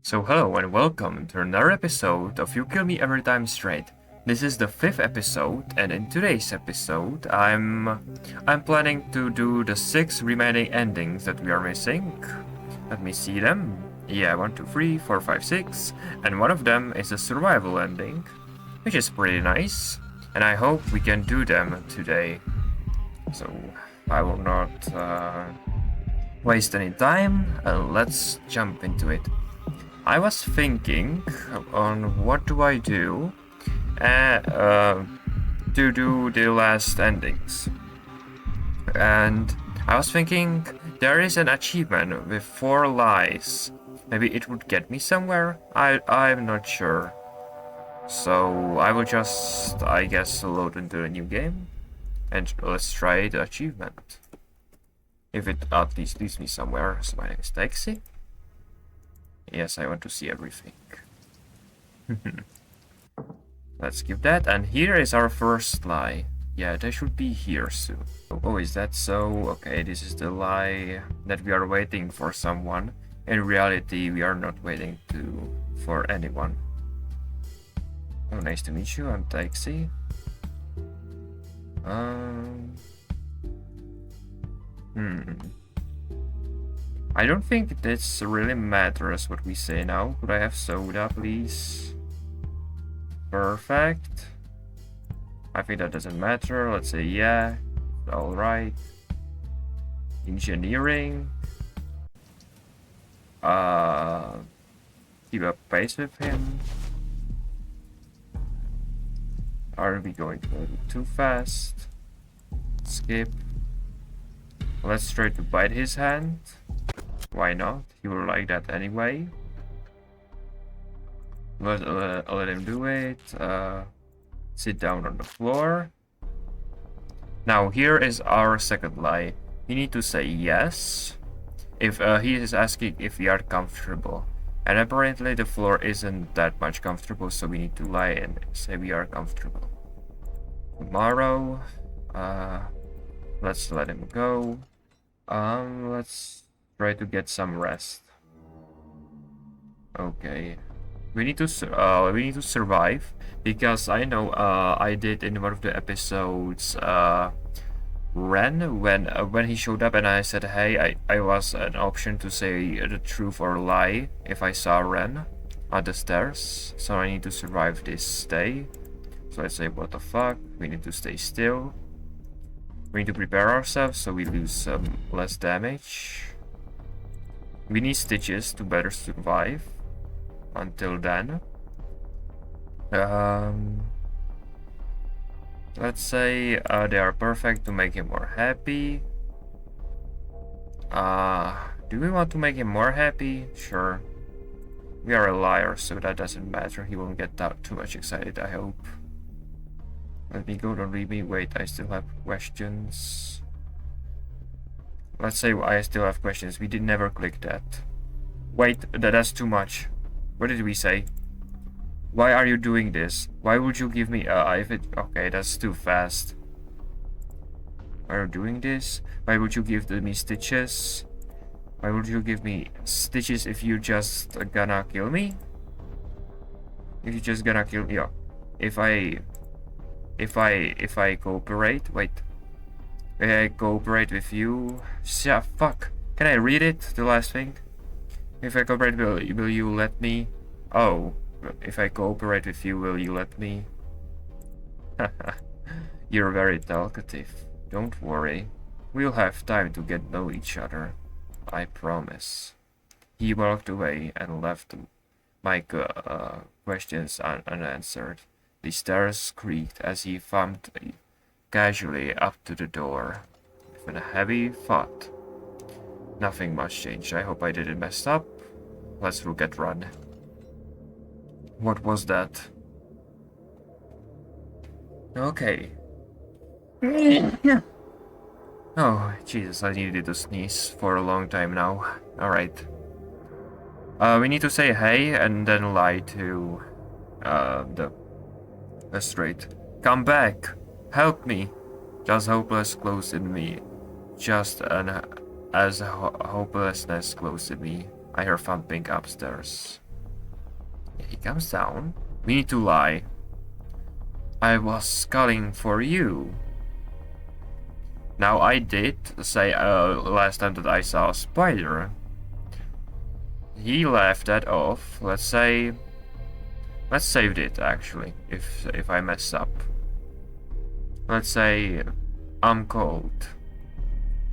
So hello and welcome to another episode of You Kill Me Every Time Straight. This is the 5th episode, and in today's episode I'm planning to do the 6 remaining endings that we are missing. Let me see them. Yeah, 1, 2, 3, 4, 5, 6, and one of them is a survival ending, which is pretty nice, and I hope we can do them today. So I will not waste any time, and let's jump into it. I was thinking on what do I do to do the last endings. And I was thinking there is an achievement with 4 lies. Maybe it would get me somewhere? I'm not sure. So I will just, I guess, load into a new game. And let's try the achievement. If it at least leads me somewhere. So my name is Taxi. Yes, I want to see everything. Let's skip that, and here is our first lie. Yeah, they should be here soon. Oh, is that so? Okay, this is the lie that we are waiting for someone. In reality, we are not waiting for anyone. Oh, nice to meet you, I'm Taxi. I don't think this really matters what we say now. Could I have soda, please? Perfect. I think that doesn't matter. Let's say yeah. Alright. Engineering. Keep up pace with him. Are we going to go too fast? Skip. Let's try to bite his hand. Why not? He will like that anyway. Let him do it. Sit down on the floor. Now here is our second lie. We need to say yes if he is asking if we are comfortable. And apparently the floor isn't that much comfortable, so we need to lie and say we are comfortable. Tomorrow, let's let him go. Let's try to get some rest. Okay, we need to survive, because I know I did in one of the episodes Ren, when he showed up and I said hey, I was an option to say the truth or lie if I saw Ren on the stairs, so I need to survive this day. So I say what the fuck, we need to stay still. We need to prepare ourselves so we lose some less damage. We need stitches to better survive until then. Let's say they are perfect to make him more happy. Do we want to make him more happy? Sure. We are a liar, so that doesn't matter. He won't get too much excited, I hope. Let me go, don't leave me. Wait, I still have questions. Let's say I still have questions. We did never click that. Wait, that's too much. What did we say? Why are you doing this? Why would you give me okay, that's too fast. Why are you doing this? Why would you give me stitches? Why would you give me stitches if you just gonna kill me? If you just gonna kill me, yeah. If I cooperate, wait. I cooperate with you. Yeah, fuck. Can I read it? The last thing. If I cooperate, will you let me? Oh, if I cooperate with you, will you let me? You're very talkative. Don't worry. We'll have time to get to know each other. I promise. He walked away and left my questions unanswered. The stairs creaked as he thumped casually up to the door with a heavy thud. Nothing much changed. I hope I didn't mess up. Let's look at Ren. What was that? Okay. Oh, Jesus, I needed to sneeze for a long time now. Alright. We need to say hey and then lie to the Strade. Come back! Help me! Just hopeless close in me. Just as hopelessness close in me. I hear thumping upstairs. Yeah, he comes down. We need to lie. I was calling for you. Now I did say last time that I saw a spider. He laughed that off. Let's save it actually, if I mess up. Let's say I'm cold.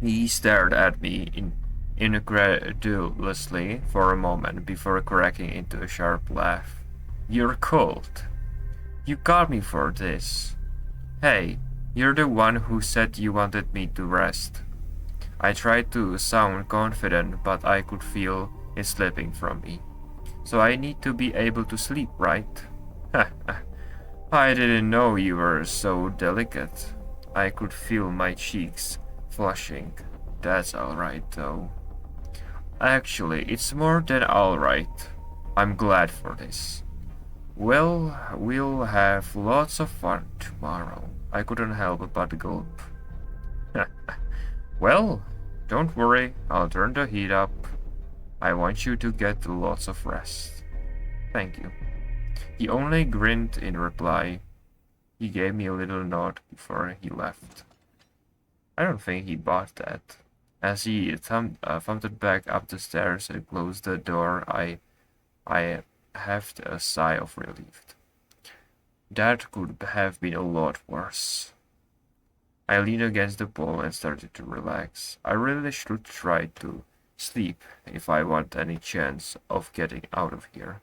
He stared at me incredulously for a moment before cracking into a sharp laugh. You're cold. You got me for this. Hey, you're the one who said you wanted me to rest. I tried to sound confident, but I could feel it slipping from me. So I need to be able to sleep, right? I didn't know you were so delicate. I could feel my cheeks flushing. That's alright though. Actually, it's more than alright. I'm glad for this. Well, we'll have lots of fun tomorrow. I couldn't help but gulp. Well, don't worry, I'll turn the heat up. I want you to get lots of rest. Thank you. He only grinned in reply. He gave me a little nod before he left. I don't think he bought that. As he thumped back up the stairs and closed the door, I heaved a sigh of relief. That could have been a lot worse. I leaned against the wall and started to relax. I really should try to sleep if I want any chance of getting out of here.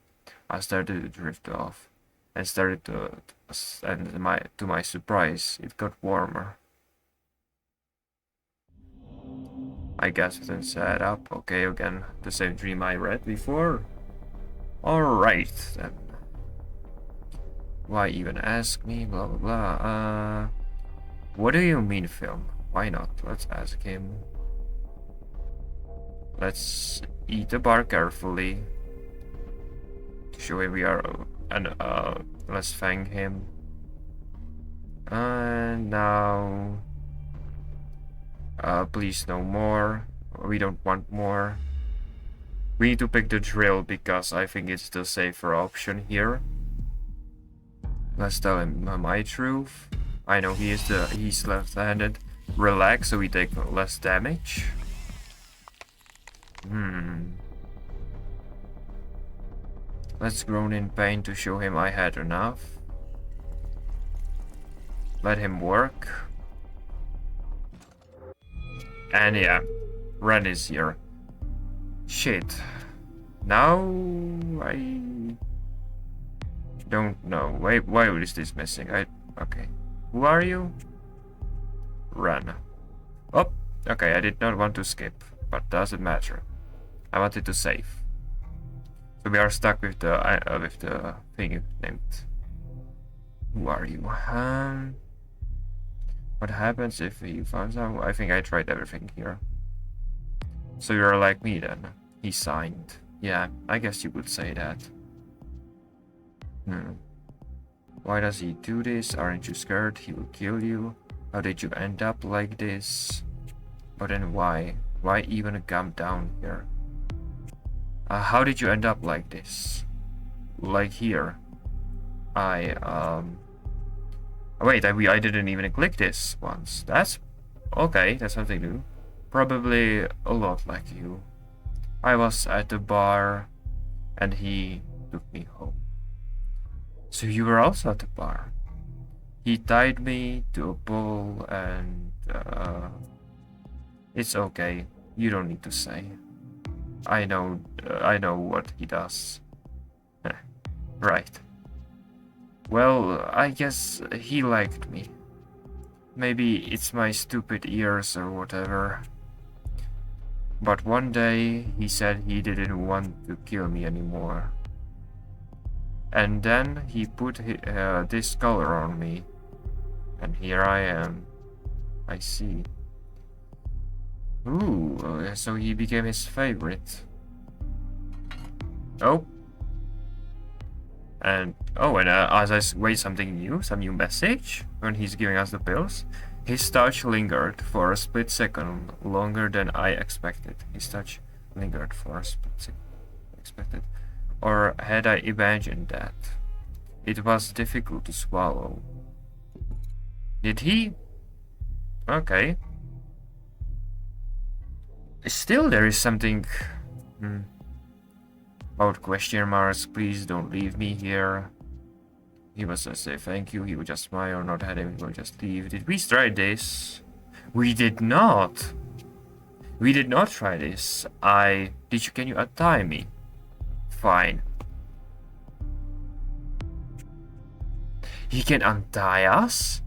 I started to drift off, and to my surprise, it got warmer. I gasped and sat up. Okay, again, the same dream I read before. Alright, then. Why even ask me? Blah blah blah. What do you mean, film? Why not? Let's ask him. Let's eat the bar carefully. To show him we are. And let's thank him. And now. Please no more. We don't want more. We need to pick the drill because I think it's the safer option here. Let's tell him my truth. I know he's left-handed. Relax so we take less damage. Let's groan in pain to show him I had enough. Let him work. And yeah, Ren is here. Shit. Now I don't know. Why is this missing? Okay. Who are you? Ren. Oh, okay, I did not want to skip, but doesn't matter. I wanted to save. So we are stuck with the thing named. Who are you? What happens if you found out? I think I tried everything here. So you're like me then. He signed. Yeah, I guess you could say that. Why does he do this? Aren't you scared he will kill you? How did you end up like this? But then why? Why even come down here? How did you end up like this? Like here? Wait, I didn't even click this once. That's okay, that's something new. Probably a lot like you. I was at the bar and he took me home. So you were also at the bar. He tied me to a pole and it's okay. You don't need to say. I know what he does. Right. Well, I guess he liked me. Maybe it's my stupid ears or whatever. But one day he said he didn't want to kill me anymore. And then he put this color on me. And here I am. I see. Ooh, so he became his favorite. Oh. And as I wait, something new, some new message when he's giving us the pills. His touch lingered for a split second longer than I expected. His touch lingered for a split second. Or had I imagined that? It was difficult to swallow. Did he? Okay. Still, there is something... about question marks. Please don't leave me here. He was just say thank you. He would just smile, not had him, he would just leave. Did we try this? We did not. We did not try this. Can you untie me? Fine. He can untie us?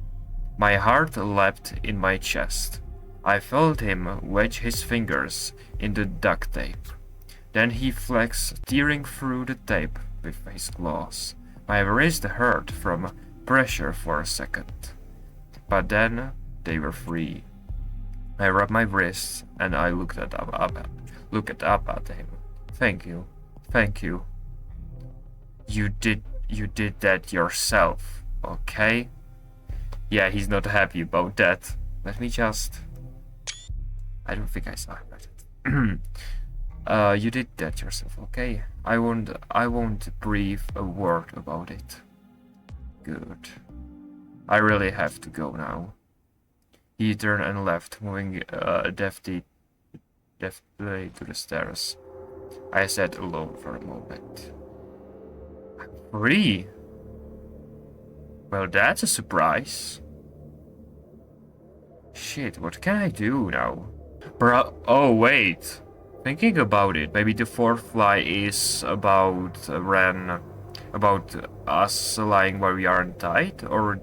My heart leapt in my chest. I felt him wedge his fingers in the duct tape. Then he flexed, tearing through the tape with his claws. My wrist hurt from pressure for a second. But then they were free. I rubbed my wrists and I looked up at him. Thank you. Thank you. You did that yourself, okay? Yeah, he's not happy about that. Let me just... I don't think I saw it. You did that yourself, okay? I won't breathe a word about it. Good. I really have to go now. He turned and left, moving deftly to the stairs. I sat alone for a moment. I'm free. Well, that's a surprise. Shit, what can I do now? Oh, wait. Thinking about it, maybe the fourth fly is about Ren, about us lying while we aren't tied, or...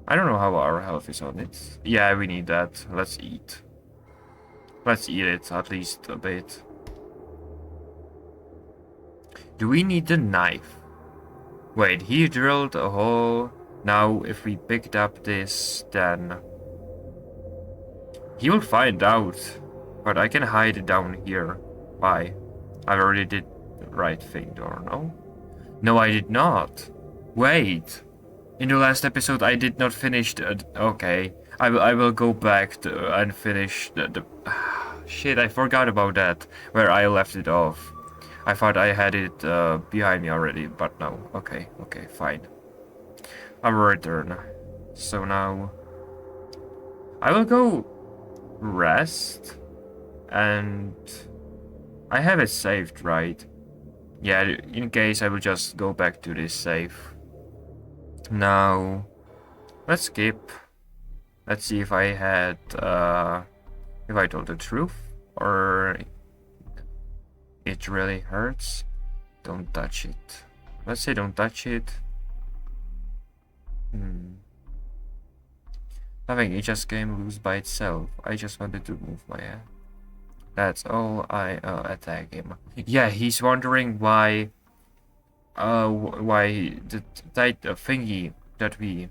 I don't know how our health is on it. Yeah, we need that. Let's eat. Let's eat it, at least a bit. Do we need the knife? Wait, he drilled a hole. Now, if we picked up this, then... he will find out. But I can hide it down here. Why? I already did the right thing, or no? No, I did not. Wait. In the last episode, I did not finish the... Okay. I will go back and finish the... Shit, I forgot about that. Where I left it off. I thought I had it behind me already, but no. Okay, fine. I will return. So now... I will go... rest. And... I have it saved, right? Yeah, in case I will just go back to this save. Now... let's skip. Let's see if I had... if I told the truth. Or... it really hurts. Don't touch it. Let's say don't touch it. Nothing, it just came loose by itself. I just wanted to move my hand. That's all. I attack him. Yeah, he's wondering why the tight thingy that we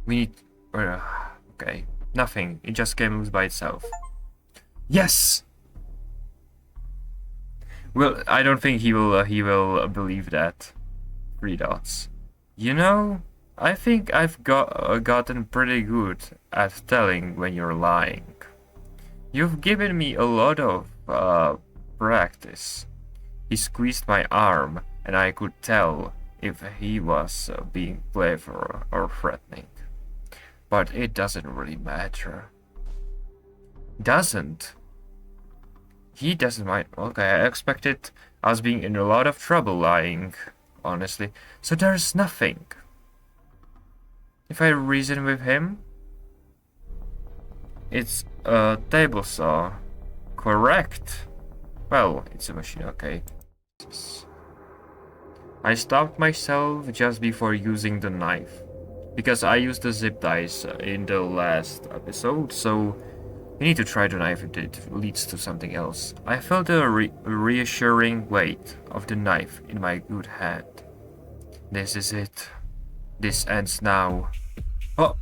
need okay, nothing, it just came loose by itself. Yes. Well, I don't think he will believe that. 3 dots. You know, I think I've gotten pretty good at telling when you're lying. You've given me a lot of practice. He squeezed my arm, and I could tell if he was being playful or threatening. But it doesn't really matter. Doesn't? He doesn't mind. Okay, I expected us being in a lot of trouble lying, honestly. So there's nothing. If I reason with him, it's a table saw. Correct. Well, it's a machine, okay. I stopped myself just before using the knife, because I used the zip ties in the last episode, so we need to try the knife if it leads to something else. I felt the reassuring weight of the knife in my good hand. This is it. This ends now. Oh!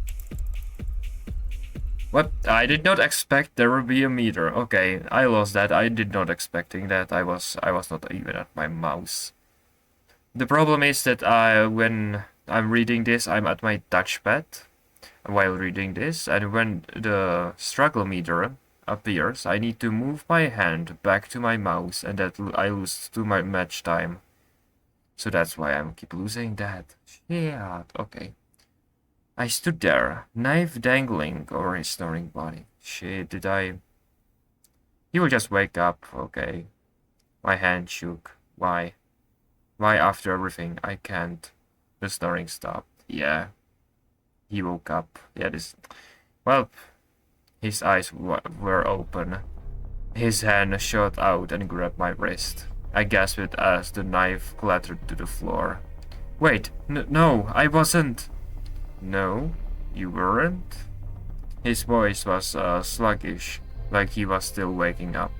What? I did not expect there would be a meter. Okay, I lost that. I did not expecting that. I was not even at my mouse. The problem is that when I'm reading this, I'm at my touchpad while reading this, and when the struggle meter appears, I need to move my hand back to my mouse, and that I lose too much match time. So that's why I keep losing that. Shit. Okay. I stood there, knife dangling over his snoring body. Shit, did I... He will just wake up, okay. My hand shook. Why? Why after everything I can't? The snoring stopped. Yeah. He woke up. Yeah, this... Well, his eyes were open. His hand shot out and grabbed my wrist. I gasped as the knife clattered to the floor. Wait, no, I wasn't. No, you weren't? His voice was sluggish, like he was still waking up.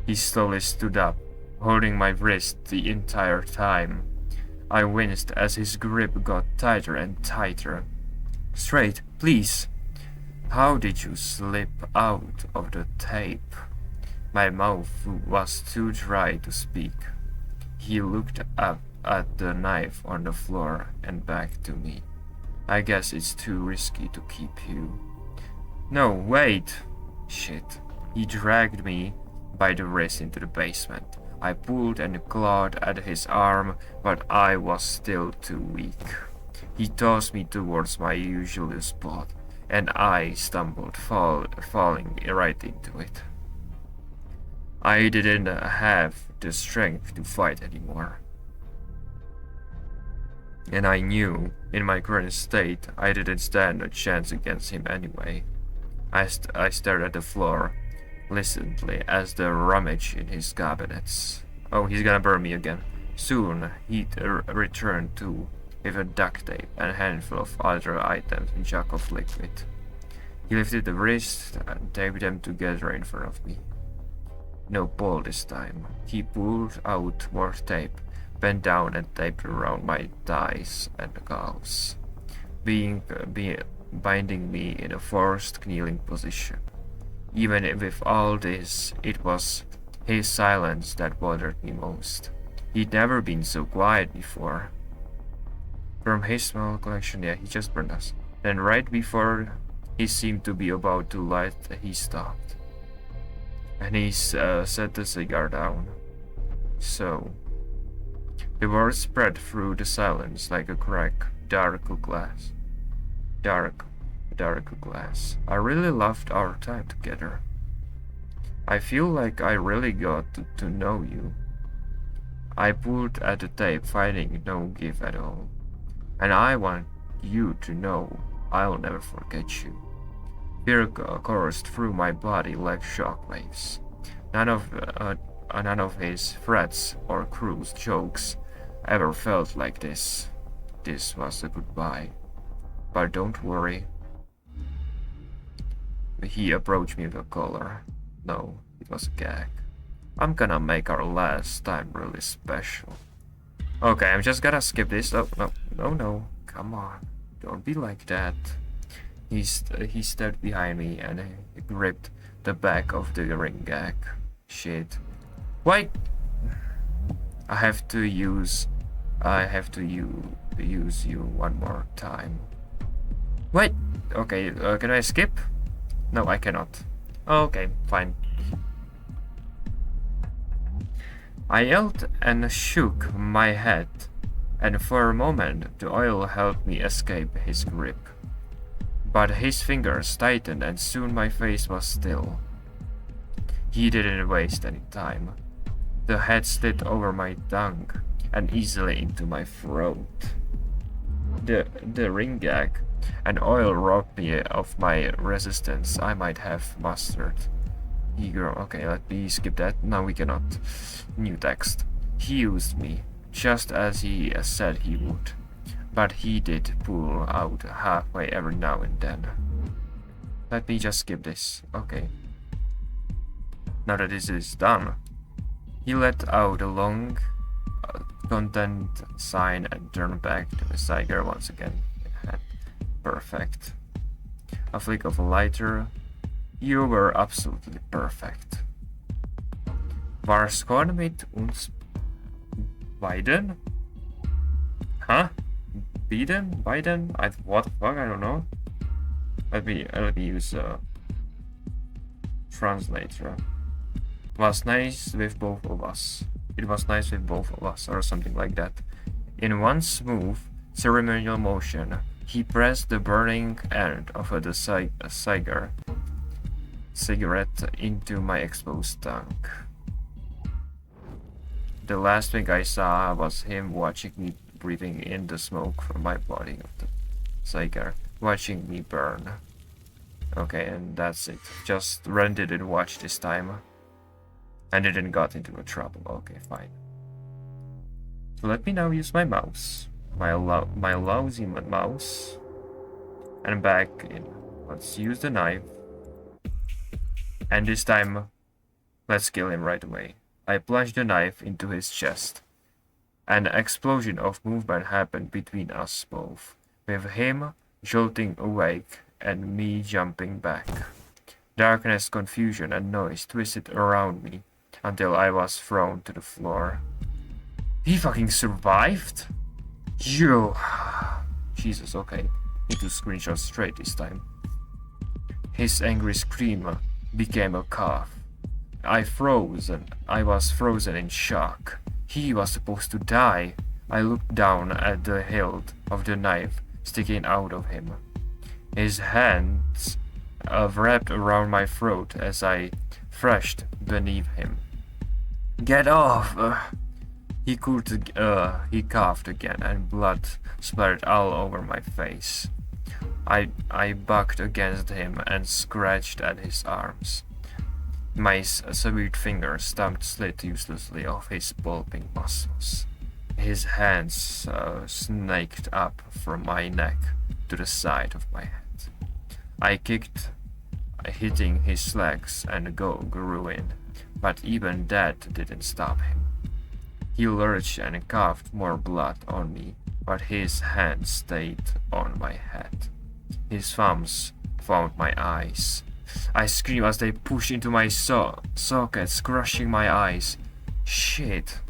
He slowly stood up, holding my wrist the entire time. I winced as his grip got tighter and tighter. Strade, please. How did you slip out of the tape? My mouth was too dry to speak. He looked up at the knife on the floor and back to me. I guess it's too risky to keep you. No, wait! Shit. He dragged me by the wrist into the basement. I pulled and clawed at his arm, but I was still too weak. He tossed me towards my usual spot, and I stumbled, falling right into it. I didn't have the strength to fight anymore. And I knew, in my current state, I didn't stand a chance against him anyway. I stared at the floor, listlessly, as the rummage in his cabinets. Oh, he's gonna burn me again. Soon, he'd return too, with a duct tape and a handful of other items and a jug of liquid. He lifted the wrist and taped them together in front of me. No pull this time. He pulled out more tape, bent down and taped around my thighs and calves, binding me in a forced kneeling position. Even with all this, it was his silence that bothered me most. He'd never been so quiet before. From his small collection, yeah, he just burned us. Then right before he seemed to be about to light, he stopped. And he set the cigar down. So, the words spread through the silence like a crack, dark glass. Dark glass. I really loved our time together. I feel like I really got to know you. I pulled at the tape, finding no give at all. And I want you to know I'll never forget you. Fear coursed through my body like shockwaves. None of his threats or cruel jokes ever felt like this. This was a goodbye. But don't worry. He approached me with a collar. No, it was a gag. I'm gonna make our last time really special. Okay, I'm just gonna skip this. Oh, no. Come on. Don't be like that. He stepped behind me and he gripped the back of the ring gag. Shit. Wait! I have to use you one more time. Wait! Okay, can I skip? No, I cannot. Okay, fine. I yelled and shook my head, and for a moment the oil helped me escape his grip. But his fingers tightened and soon my face was still. He didn't waste any time. The head slid over my tongue and easily into my throat. The ring gag and oil robbed me of my resistance I might have mustered. Okay, let me skip that. No, we cannot. New text. He used me, just as he said he would. But he did pull out halfway every now and then. Let me just skip this. Okay. Now that this is done, he let out a long content sign and turned back to the cigar once again. Perfect. A flick of a lighter. You were absolutely perfect. Was kann mit uns beiden? Huh? Biden? What the fuck? I don't know. Let me use Translator. Was nice with both of us. It was nice with both of us, or something like that. In one smooth, ceremonial motion, he pressed the burning end of a cigarette into my exposed tongue. The last thing I saw was him watching me breathing in the smoke from my body of the cigar, watching me burn. Okay, and that's it. Just Ren didn't watch this time. And didn't got into a trouble. Okay, fine. So let me now use my mouse. My lousy mouse. And back in. Let's use the knife. And this time, let's kill him right away. I plunged the knife into his chest. An explosion of movement happened between us both, with him jolting awake and me jumping back. Darkness, confusion, and noise twisted around me until I was thrown to the floor. He fucking survived? Yo! Jesus, okay. Need to screenshot straight this time. His angry scream became a cough. I was frozen in shock. He was supposed to die. I looked down at the hilt of the knife sticking out of him. His hands wrapped around my throat as I threshed beneath him. Get off! He coughed again, and blood splattered all over my face. I bucked against him and scratched at his arms. My severed fingers thumped slit uselessly off his bulging muscles. His hands snaked up from my neck to the side of my head. I kicked, hitting his legs and grew in, but even that didn't stop him. He lurched and coughed more blood on me, but his hands stayed on my head. His thumbs found my eyes. I screamed as they pushed into my sockets, crushing my eyes. Shit.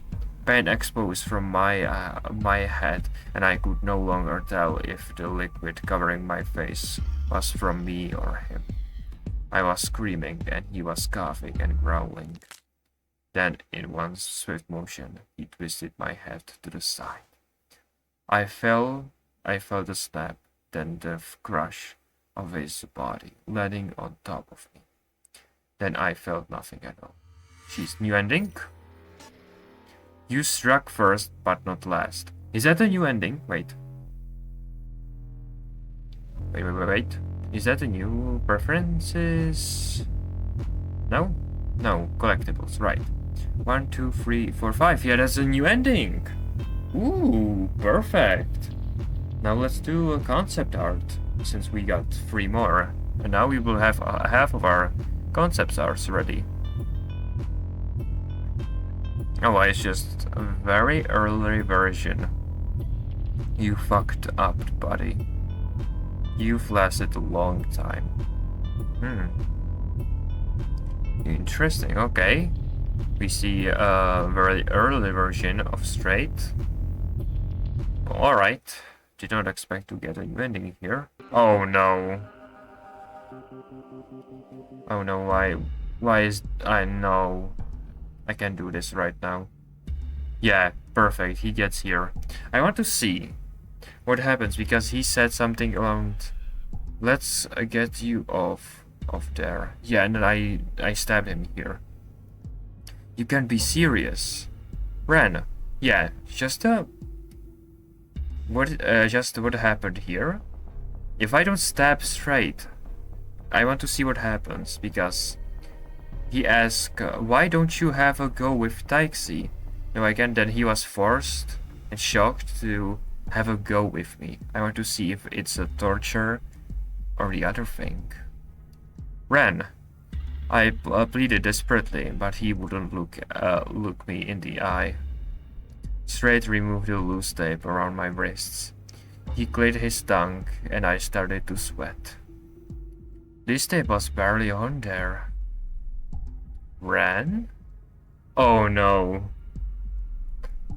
Pain exposed from my head, and I could no longer tell if the liquid covering my face was from me or him. I was screaming, and he was coughing and growling. Then, in one swift motion, he twisted my head to the side. I felt a snap, then the crush of his body landing on top of me. Then I felt nothing at all. She's new ending? You struck first, but not last. Is that a new ending? Wait. Wait. Is that a new preferences? No? No, collectibles, right. 1, 2, 3, 4, 5. Yeah, that's a new ending. Ooh, perfect. Now let's do a concept art, since we got 3 more. And now we will have half of our concept arts ready. Oh, it's just a very early version. You fucked up, buddy. You've lasted a long time. Interesting, okay. We see a very early version of Strade. Alright. Did not expect to get a new ending here. Oh no. Oh no, why is... I know. I can do this right now. Yeah, perfect, he gets here. I want to see what happens, because he said something around... Let's get you off there. Yeah, and then I stab him here. You can't be serious. Ren, yeah, just what happened here? If I don't stab straight, I want to see what happens, because he asked, why don't you have a go with Taixi? No, again, then he was forced and shocked to have a go with me. I want to see if it's a torture or the other thing. Ren, I pleaded desperately, but he wouldn't look me in the eye. Strade removed the loose tape around my wrists. He cleared his tongue, and I started to sweat. This tape was barely on there. Ren? Oh no.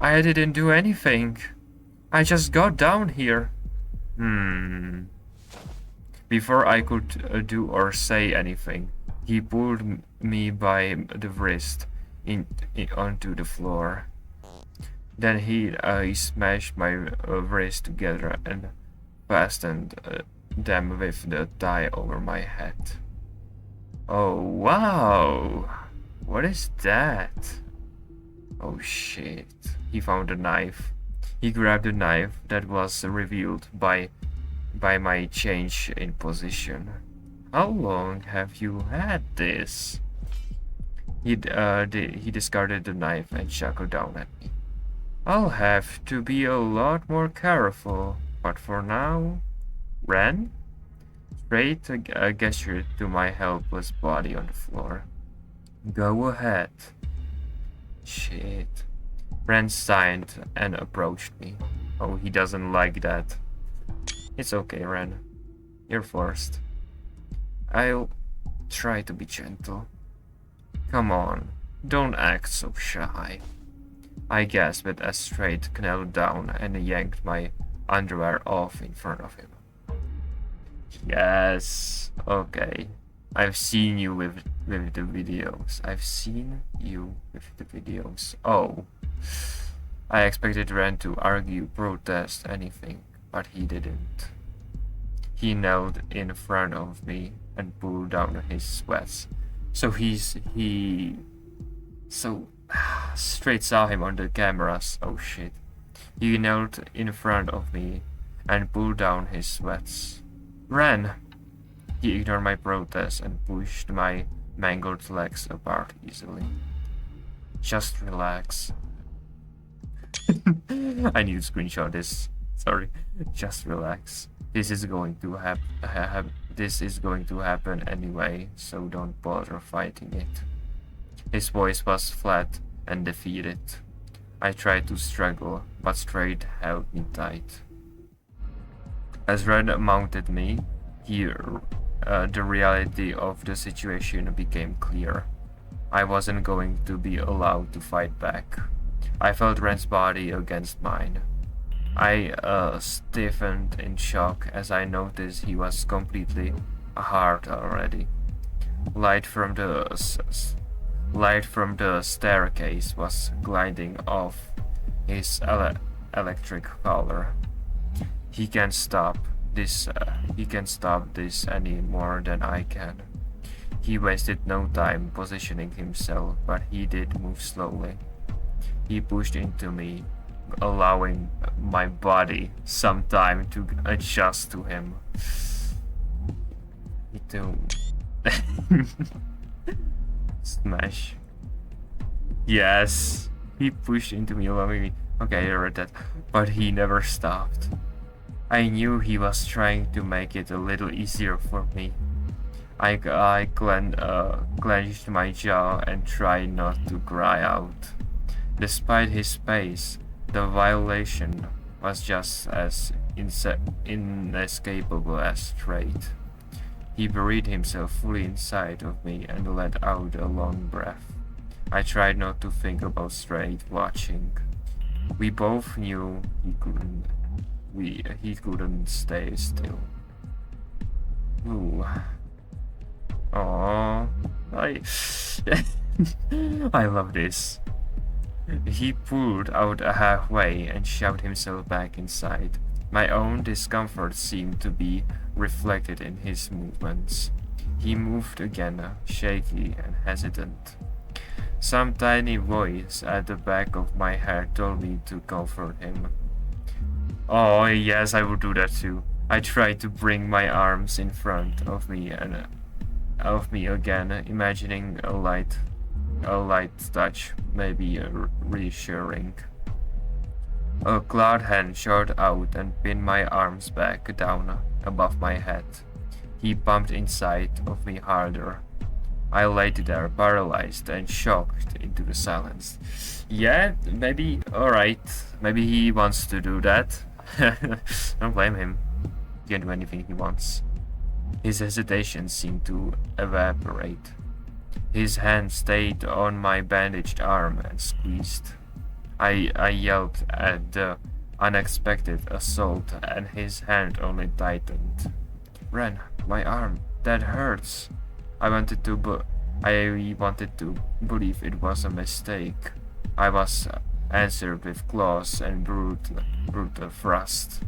I didn't do anything. I just got down here. Before I could do or say anything, He pulled me by the wrist onto the floor. Then he smashed my wrists together and fastened them with the tie over my head. Oh, wow! What is that? Oh shit. He found a knife. He grabbed the knife that was revealed by my change in position. How long have you had this? He discarded the knife and chuckled down at me. I'll have to be a lot more careful, but for now... Ren? Strade gestured to my helpless body on the floor. Go ahead. Shit. Ren signed and approached me. Oh, he doesn't like that. It's okay, Ren. You're first. I'll try to be gentle. Come on, don't act so shy. I gasped as Strade knelt down and yanked my underwear off in front of him. Yes, okay. I've seen you with the videos. I've seen you with the videos. Oh. I expected Ren to argue, protest, anything, but he didn't. He knelt in front of me and pulled down his sweats. So Strade saw him on the cameras. Oh shit. He knelt in front of me and pulled down his sweats. Ren! He ignored my protest and pushed my mangled legs apart easily. Just relax. I need to screenshot this. Sorry. Just relax. This is going to happen anyway, so don't bother fighting it. His voice was flat and defeated. I tried to struggle, but Strade held me tight. As Ren mounted me, the reality of the situation became clear. I wasn't going to be allowed to fight back. I felt Ren's body against mine. I stiffened in shock as I noticed he was completely hard already. Light from the staircase was gliding off his electric collar. He can't stop this any more than I can. He wasted no time positioning himself, but he did move slowly. He pushed into me, allowing my body some time to adjust to him. Me too. Smash. Yes. He pushed into me, allowing me. Okay, I read that. But he never stopped. I knew he was trying to make it a little easier for me. I clenched my jaw and tried not to cry out. Despite his pace, the violation was just as inescapable as Strade. He buried himself fully inside of me and let out a long breath. I tried not to think about Strade watching. We both knew he couldn't stay still. Ooh. Aww. I love this. He pulled out halfway and shoved himself back inside. My own discomfort seemed to be reflected in his movements. He moved again, shaky and hesitant. Some tiny voice at the back of my head told me to comfort him. Oh yes, I would do that too. I tried to bring my arms in front of me again, imagining a light touch, maybe reassuring. A clawed hand shot out and pinned my arms back down above my head. He bumped inside of me harder. I lay there, paralyzed and shocked into the silence. Yeah, maybe, alright. Maybe he wants to do that. Don't blame him. He can do anything he wants. His hesitation seemed to evaporate. His hand stayed on my bandaged arm and squeezed. I yelped at the unexpected assault, and his hand only tightened. Ren, my arm, that hurts. I wanted to believe it was a mistake. I was answered with claws and brutal thrust.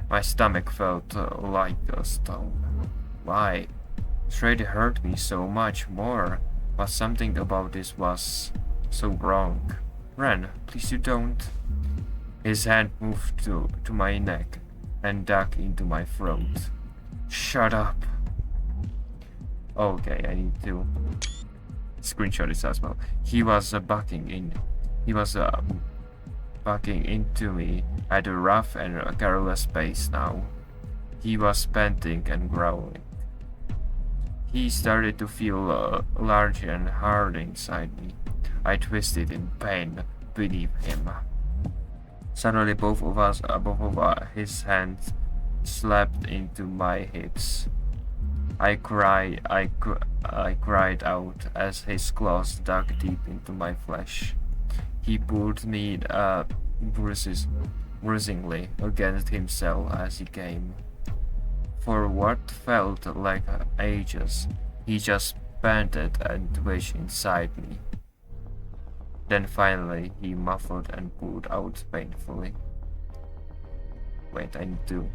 My stomach felt like a stone. Why? Strade hurt me so much more, but something about this was so wrong. Ren, please you don't. His hand moved to my neck and dug into my throat. Shut up. Okay, I need to screenshot this as well. He was bucking into me at a rough and careless pace now. He was panting and growling. He started to feel large and hard inside me. I twisted in pain beneath him. Suddenly, both of his hands slapped into my hips. I cried out as his claws dug deep into my flesh. He pulled me bruisingly against himself as he came. For what felt like ages, he just panted and twitched inside me. Then finally, he muffled and pulled out painfully. Wait, I need to...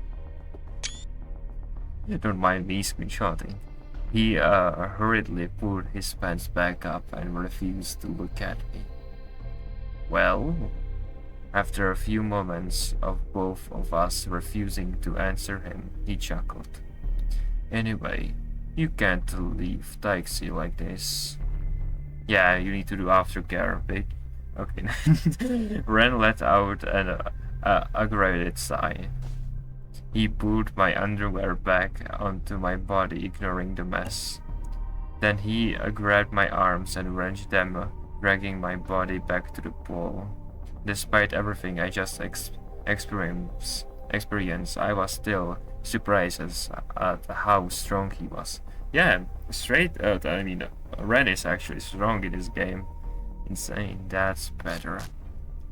Don't mind me screenshotting. He hurriedly pulled his pants back up and refused to look at me. Well, after a few moments of both of us refusing to answer him, he chuckled. Anyway, you can't leave Taxi like this. Yeah, you need to do aftercare, bitch. Okay. Ren let out an aggravated sigh. He pulled my underwear back onto my body, ignoring the mess. Then he grabbed my arms and wrenched them, dragging my body back to the pool. Despite everything I just experienced, I was still surprised at how strong he was. Yeah, Ren is actually strong in this game. Insane, that's better.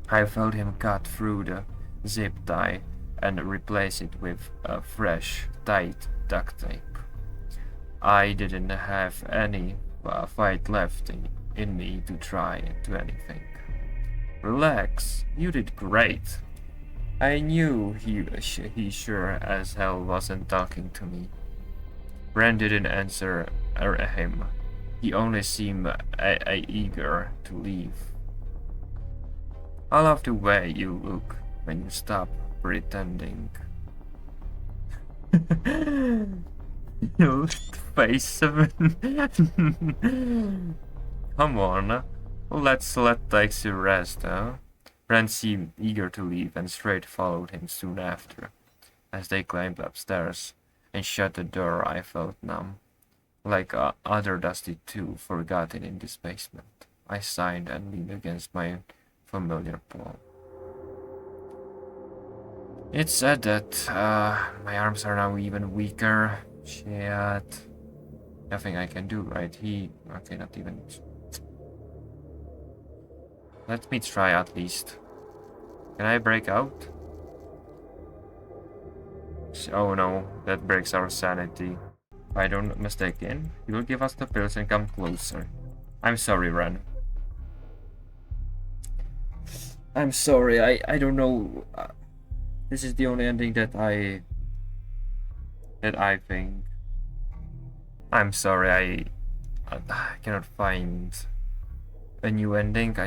I felt him cut through the zip tie and replace it with a fresh, tight duct tape. I didn't have any fight left in me to try to anything. Relax, you did great. I knew he sure as hell wasn't talking to me. Ren didn't answer him. He only seemed eager to leave. I love the way you look when you stop pretending. No, face 7. Come on, let's let Taxi rest, huh? Ren seemed eager to leave, and Strade followed him soon after. As they climbed upstairs and shut the door, I felt numb, like other dusty too, forgotten in this basement. I sighed and leaned against my familiar pole. It's sad that my arms are now even weaker. Shit. Nothing I can do, right? Okay, not even... Let me try at least. Can I break out? Oh no, that breaks our sanity. If I don't mistaken, he will give us the pills and come closer. I'm sorry, Ren. I'm sorry, I don't know. This is the only ending that I think. I'm sorry, I cannot find a new ending.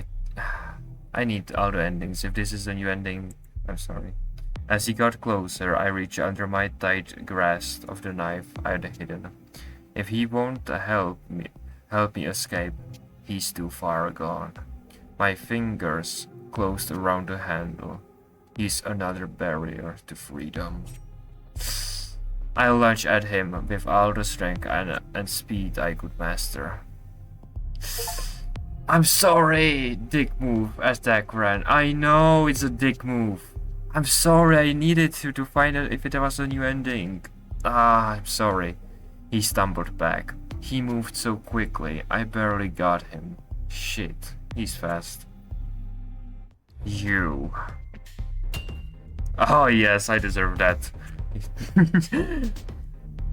I need all the endings. If this is a new ending, I'm sorry. As he got closer, I reached under my tight grasp of the knife I had hidden. If he won't help me escape, he's too far gone. My fingers closed around the handle. He's another barrier to freedom. I lunged at him with all the strength and speed I could master. I'm sorry, dick move, attack Ren. I know it's a dick move. I'm sorry, I needed to find out if it was a new ending. I'm sorry. He stumbled back. He moved so quickly, I barely got him. Shit, he's fast. You. Oh yes, I deserve that.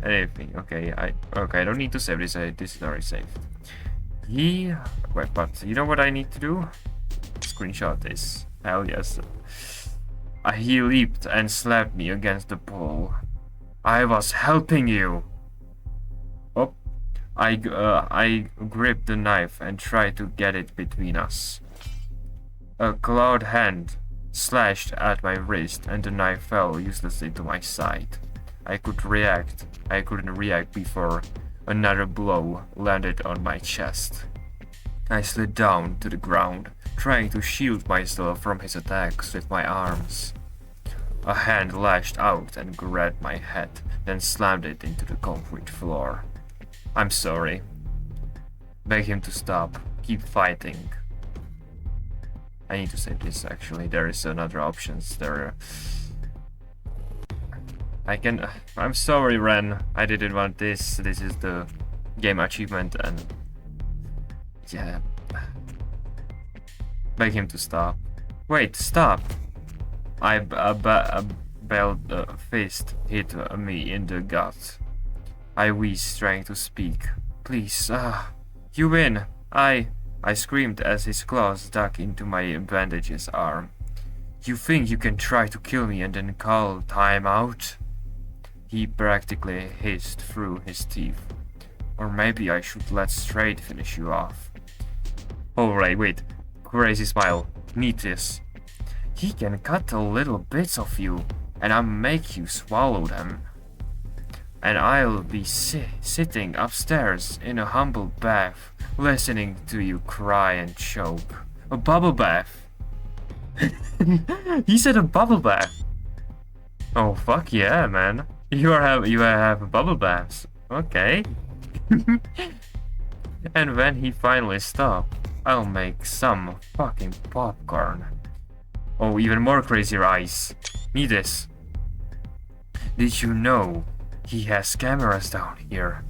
anything. Okay, I don't need to save this. This is already saved. Wait, but you know what I need to do? Screenshot this. Hell yes. He leaped and slapped me against the pole. I was helping you. Oh, I gripped the knife and tried to get it between us. A clawed hand slashed at my wrist and the knife fell uselessly to my side. I couldn't react before another blow landed on my chest. I slid down to the ground, trying to shield myself from his attacks with my arms. A hand lashed out and grabbed my head, then slammed it into the concrete floor. I'm sorry. Beg him to stop. Keep fighting. I need to save this actually. There is another options there. I'm sorry, Ren. I didn't want this. This is the game achievement and yeah. Beg him to stop. Wait, stop. A belt fist hit me in the gut. I wheezed, trying to speak. Please, you win. I screamed as his claws dug into my bandage's arm. You think you can try to kill me and then call time out? He practically hissed through his teeth. Or maybe I should let Strade finish you off. Alright, wait. Crazy smile. Need this. He can cut a little bits of you, and I'll make you swallow them. And I'll be sitting upstairs in a humble bath, listening to you cry and choke. A bubble bath. He said a bubble bath. Oh fuck yeah, man. You have bubble baths. Okay. And when he finally stopped, I'll make some fucking popcorn. Oh, even more crazier eyes. Need this. Did you know he has cameras down here?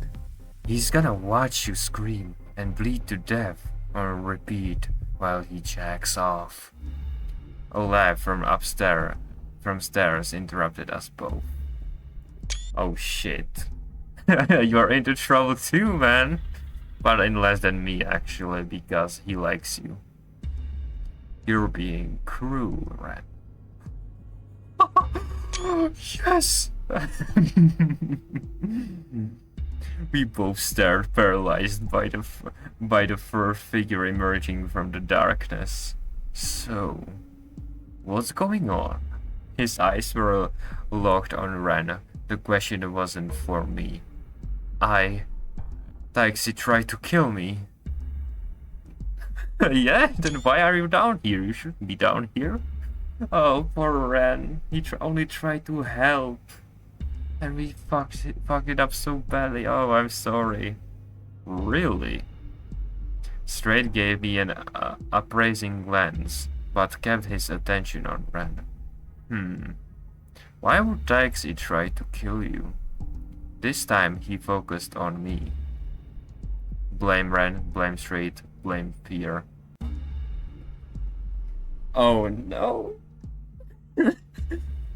He's gonna watch you scream and bleed to death on repeat while he jacks off. A laugh from stairs interrupted us both. Oh shit. You're into trouble too, man. But in less than me, actually, because he likes you. You're being cruel, Ren. Yes! We both stared, paralyzed by the fur figure emerging from the darkness. So, what's going on? His eyes were locked on Ren. The question wasn't for me. Taxi tried to kill me. Yeah, then why are you down here? You shouldn't be down here. Oh, poor Ren. He only tried to help. And we fucked it up so badly. Oh, I'm sorry. Really? Strade gave me an appraising glance, but kept his attention on Ren. Why would Taxi try to kill you? This time he focused on me. Blame Ren, blame Strade, blame fear. Oh no.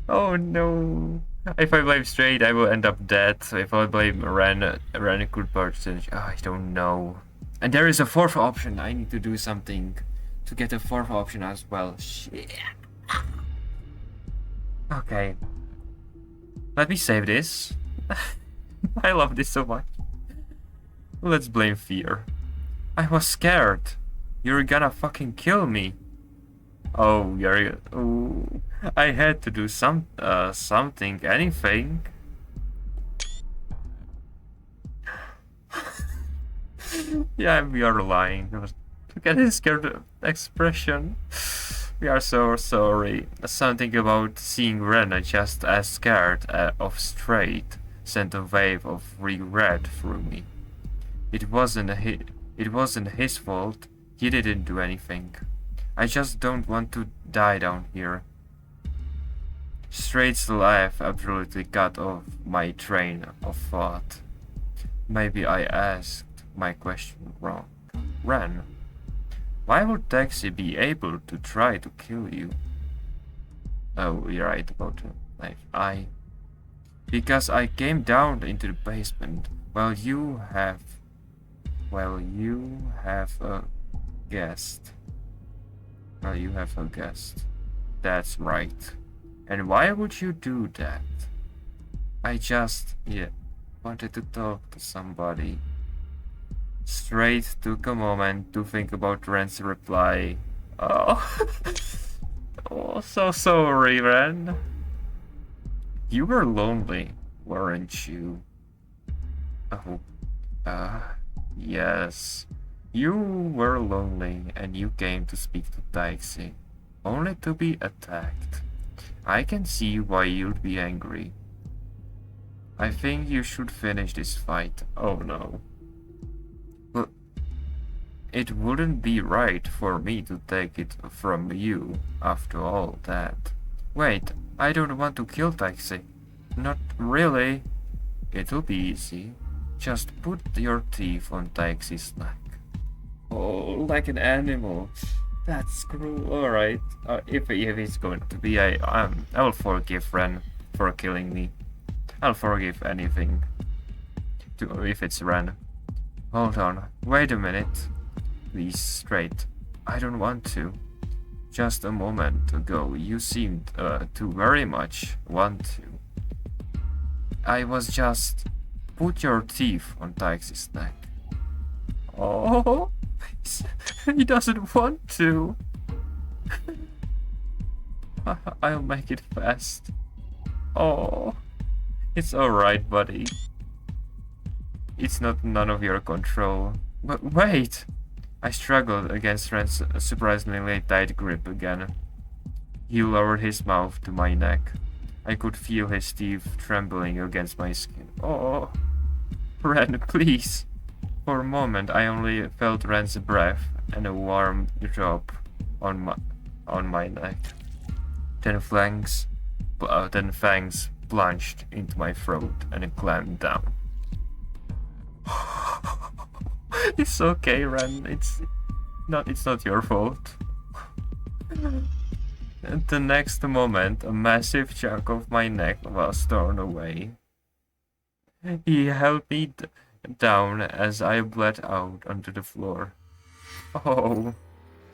Oh no. If I blame Strade, I will end up dead. So if I blame Ren could percentage. Oh, I don't know. And there is a fourth option. I need to do something to get a fourth option as well. Shit. Okay. Let me save this. I love this so much. Let's blame fear. I was scared. You're gonna fucking kill me. Oh, ooh. I had to do something, anything. Yeah, we are lying. Look at his scared expression. We are so sorry. Something about seeing Ren just as scared of Strade sent a wave of regret through me. It wasn't his fault. He didn't do anything. I just don't want to die down here. Strade's laugh abruptly cut off my train of thought. Maybe I asked my question wrong. Ren, why would Taxi be able to try to kill you? Oh, you're right about the knife. Because I came down into the basement while you have a guest. Well, you have a guest. That's right. And why would you do that? I just, wanted to talk to somebody. Strade took a moment to think about Ren's reply. Oh, oh, so sorry, Ren. You were lonely, weren't you? Oh, yes. You were lonely and you came to speak to Taixi, only to be attacked. I can see why you'd be angry. I think you should finish this fight. Oh no. But it wouldn't be right for me to take it from you after all that. Wait, I don't want to kill Taixi. Not really. It'll be easy. Just put your teeth on Taixi's neck. Oh, like an animal. That's cruel. Alright. If it's going to be, I will forgive Ren for killing me. I'll forgive anything. If it's Ren. Hold on. Wait a minute. Please, straight. I don't want to. Just a moment ago, you seemed to very much want to. I was just... Put your teeth on Taixi's neck. Oh, he doesn't want to. I'll make it fast. Oh, it's alright, buddy. It's not none of your control. But wait! I struggled against Ren's surprisingly tight grip again. He lowered his mouth to my neck. I could feel his teeth trembling against my skin. Oh, Ren, please. For a moment, I only felt Ren's breath and a warm drop on my neck. Then fangs plunged into my throat and clamped down. It's okay, Ren. It's not your fault. And the next moment, a massive chunk of my neck was torn away. He held me down as I bled out onto the floor. Oh,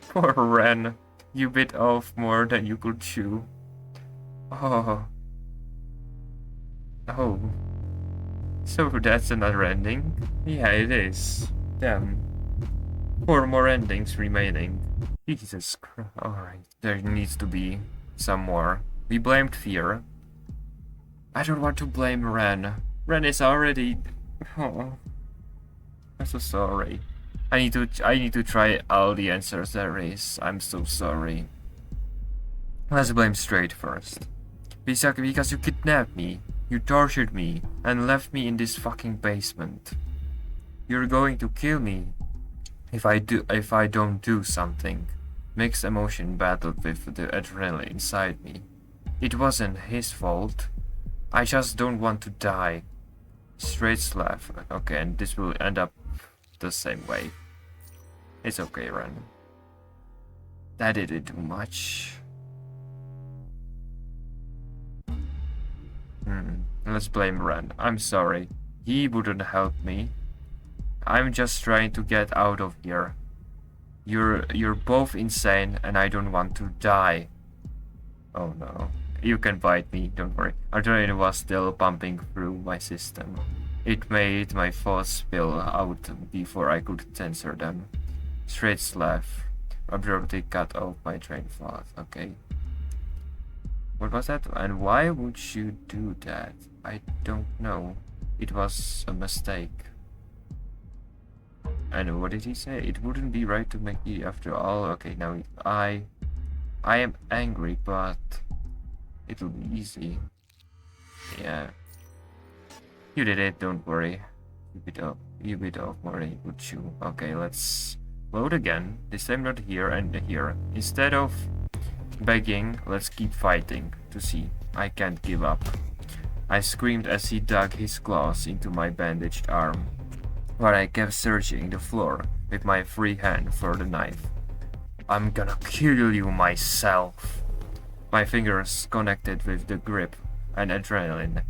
poor Ren. You bit off more than you could chew. Oh. Oh. So that's another ending? Yeah, it is. Damn. 4 more endings remaining. Jesus Christ. Alright. There needs to be some more. We blamed fear. I don't want to blame Ren. Ren is already... Oh. I'm so sorry. I need to try all the answers there is. I'm so sorry. Let's blame Strade first. Because you kidnapped me. You tortured me and left me in this fucking basement. You're going to kill me if I don't do something. Mixed emotion battled with the adrenaline inside me. It wasn't his fault. I just don't want to die. Straight laugh. Okay, and this will end up the same way. It's okay, Ren. That didn't do much. Let's blame Ren. I'm sorry. He wouldn't help me. I'm just trying to get out of here. You're both insane and I don't want to die. Oh no. You can bite me, don't worry. Adrenaline was still pumping through my system. It made my thoughts spill out before I could censor them. Straight laugh abruptly cut off my train of thought. Okay. What was that? And why would you do that? I don't know. It was a mistake. And what did he say? It wouldn't be right to make it after all. Okay, now I am angry, but it'll be easy. Yeah. You did it, don't worry. You bit off more than you could chew. Okay, let's load again. This time not here and here. Instead of begging, let's keep fighting to see. I can't give up. I screamed as he dug his claws into my bandaged arm, while I kept searching the floor with my free hand for the knife. I'm gonna kill you myself. My fingers connected with the grip and adrenaline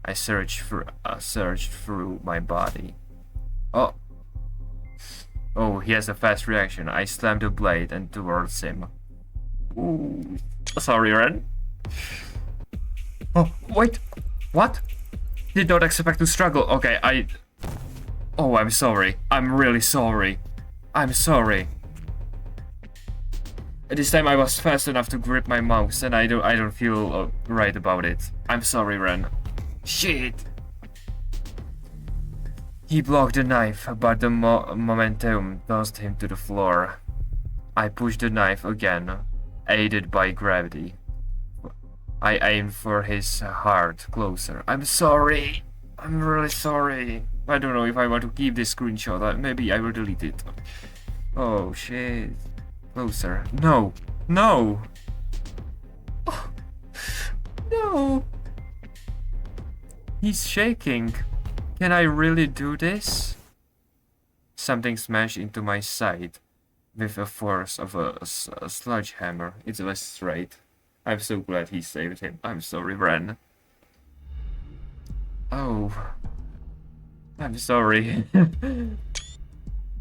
I searched through my body. Oh. Oh, he has a fast reaction. I slammed the blade and towards him. Ooh. Sorry, Ren. Oh, wait. What? Did not expect to struggle. Okay, Oh, I'm sorry. I'm really sorry. I'm sorry. This time I was fast enough to grip my mouse, and I don't feel right about it. I'm sorry, Ren. Shit. He blocked the knife, but the momentum tossed him to the floor. I pushed the knife again, aided by gravity. I aimed for his heart closer. I'm sorry. I'm really sorry. I don't know if I want to keep this screenshot. Maybe I will delete it. Oh shit. Closer. No. No. Oh. No. He's shaking. Can I really do this? Something smashed into my side with the force of a sledgehammer. It was Strade. I'm so glad he saved him. I'm sorry, Ren. Oh. I'm sorry.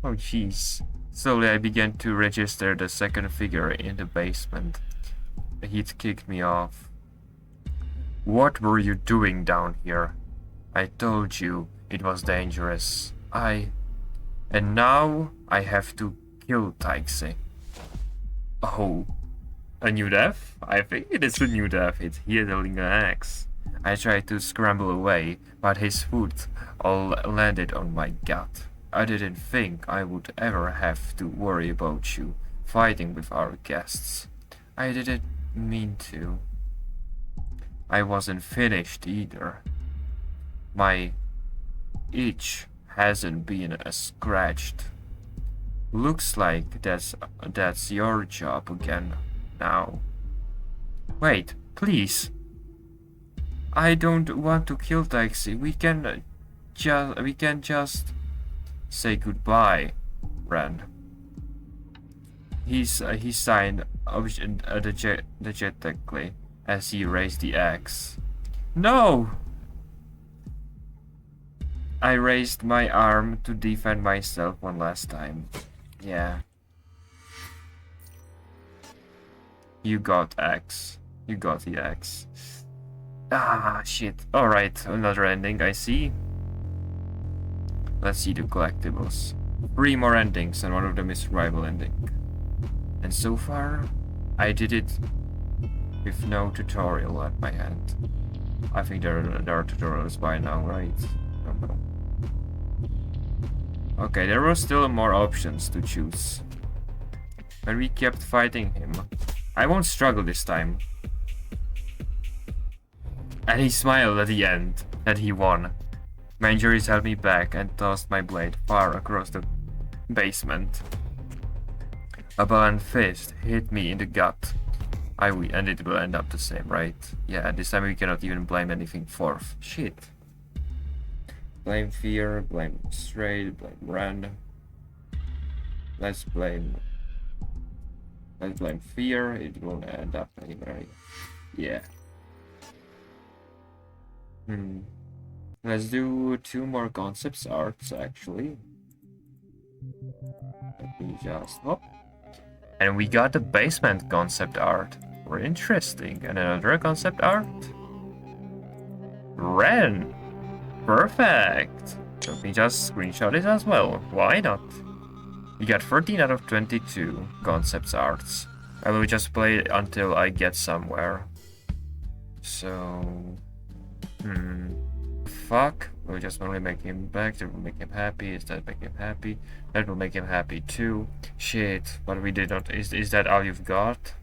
Oh, jeez. Slowly I began to register the second figure in the basement. The heat kicked me off. What were you doing down here? I told you it was dangerous. And now I have to kill Taixi. Oh. A new death? I think it is a new death. It's handling an axe. I tried to scramble away, but his foot all landed on my gut. I didn't think I would ever have to worry about you fighting with our guests. I didn't mean to. I wasn't finished either. My itch hasn't been scratched. Looks like that's your job again now. Wait, please. I don't want to kill Taixi. We can just say goodbye, Ren. He signed dejectedly as he raised the axe. No! I raised my arm to defend myself one last time. Yeah. You got axe. You got the axe. Ah, shit. Alright, another ending, I see. Let's see the collectibles. 3 more endings, and one of them is survival ending. And so far, I did it with no tutorial at my hand. I think there are tutorials by now, right? I don't know. Okay, there were still more options to choose. But we kept fighting him. I won't struggle this time. And he smiled at the end that he won. My injuries held me back and tossed my blade far across the basement. A balanced fist hit me in the gut. And it will end up the same, right? Yeah, this time we cannot even blame anything fourth. Shit. Blame fear, blame Strade, blame Ren. Let's blame fear, it won't end up anywhere. Yeah. Let's do 2 more concepts arts actually. Let me just and we got the basement concept art. Very interesting. And another concept art. Ren! Perfect! Let me just screenshot it as well. Why not? We got 13 out of 22 concept arts. I will just play it until I get somewhere. So... Fuck. We'll just only make him back. That will make him happy. Is that make him happy? That will make him happy too. Shit. But we did not... Is that all you've got?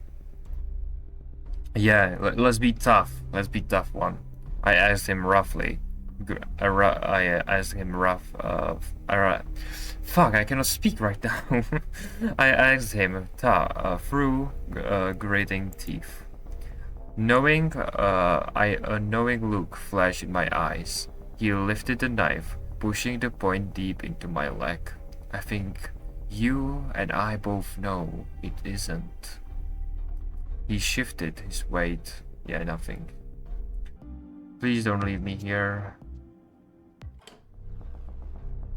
Yeah, let's be tough. Let's be tough one. I asked him roughly. I asked him fuck, I cannot speak right now. I asked him through grating teeth. A knowing look flashed in my eyes. He lifted the knife, pushing the point deep into my leg. I think you and I both know it isn't. He shifted his weight. Yeah, nothing. Please don't leave me here.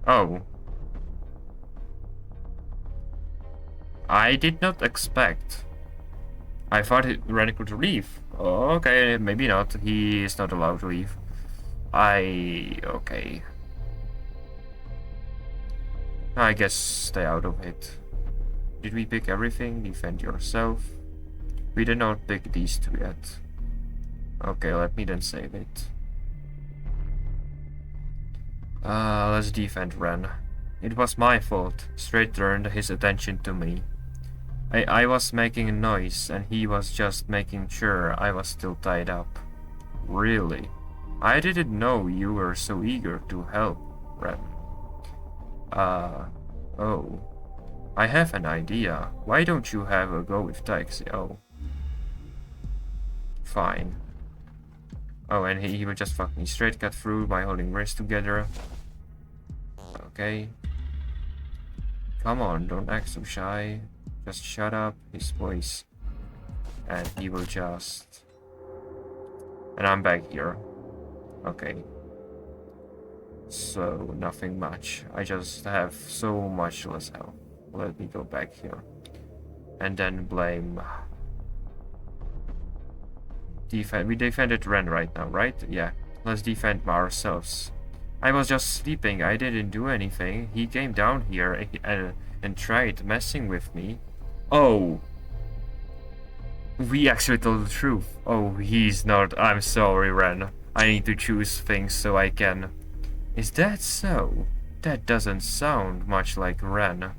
Oh. I did not expect. I thought Ren could leave. Oh, okay, maybe not. He is not allowed to leave. Okay. I guess stay out of it. Did we pick everything? Defend yourself. We did not pick these two yet. Okay, let me then save it. Let's defend Ren. It was my fault. Strade turned his attention to me. I was making a noise and he was just making sure I was still tied up. Really? I didn't know you were so eager to help, Ren. Oh. I have an idea. Why don't you have a go with Taxi? Oh. Fine. Oh, and he will just fuck me straight cut through by holding wrists together. Okay. Come on, don't act so shy. Just shut up, his voice. And he will just... And I'm back here. Okay. So, nothing much. I just have so much less health. Let me go back here. And then blame... We defended Ren right now, right? Yeah. Let's defend ourselves. I was just sleeping. I didn't do anything. He came down here and tried messing with me. Oh. We actually told the truth. Oh, he's not. I'm sorry, Ren. I need to choose things so I can... Is that so? That doesn't sound much like Ren.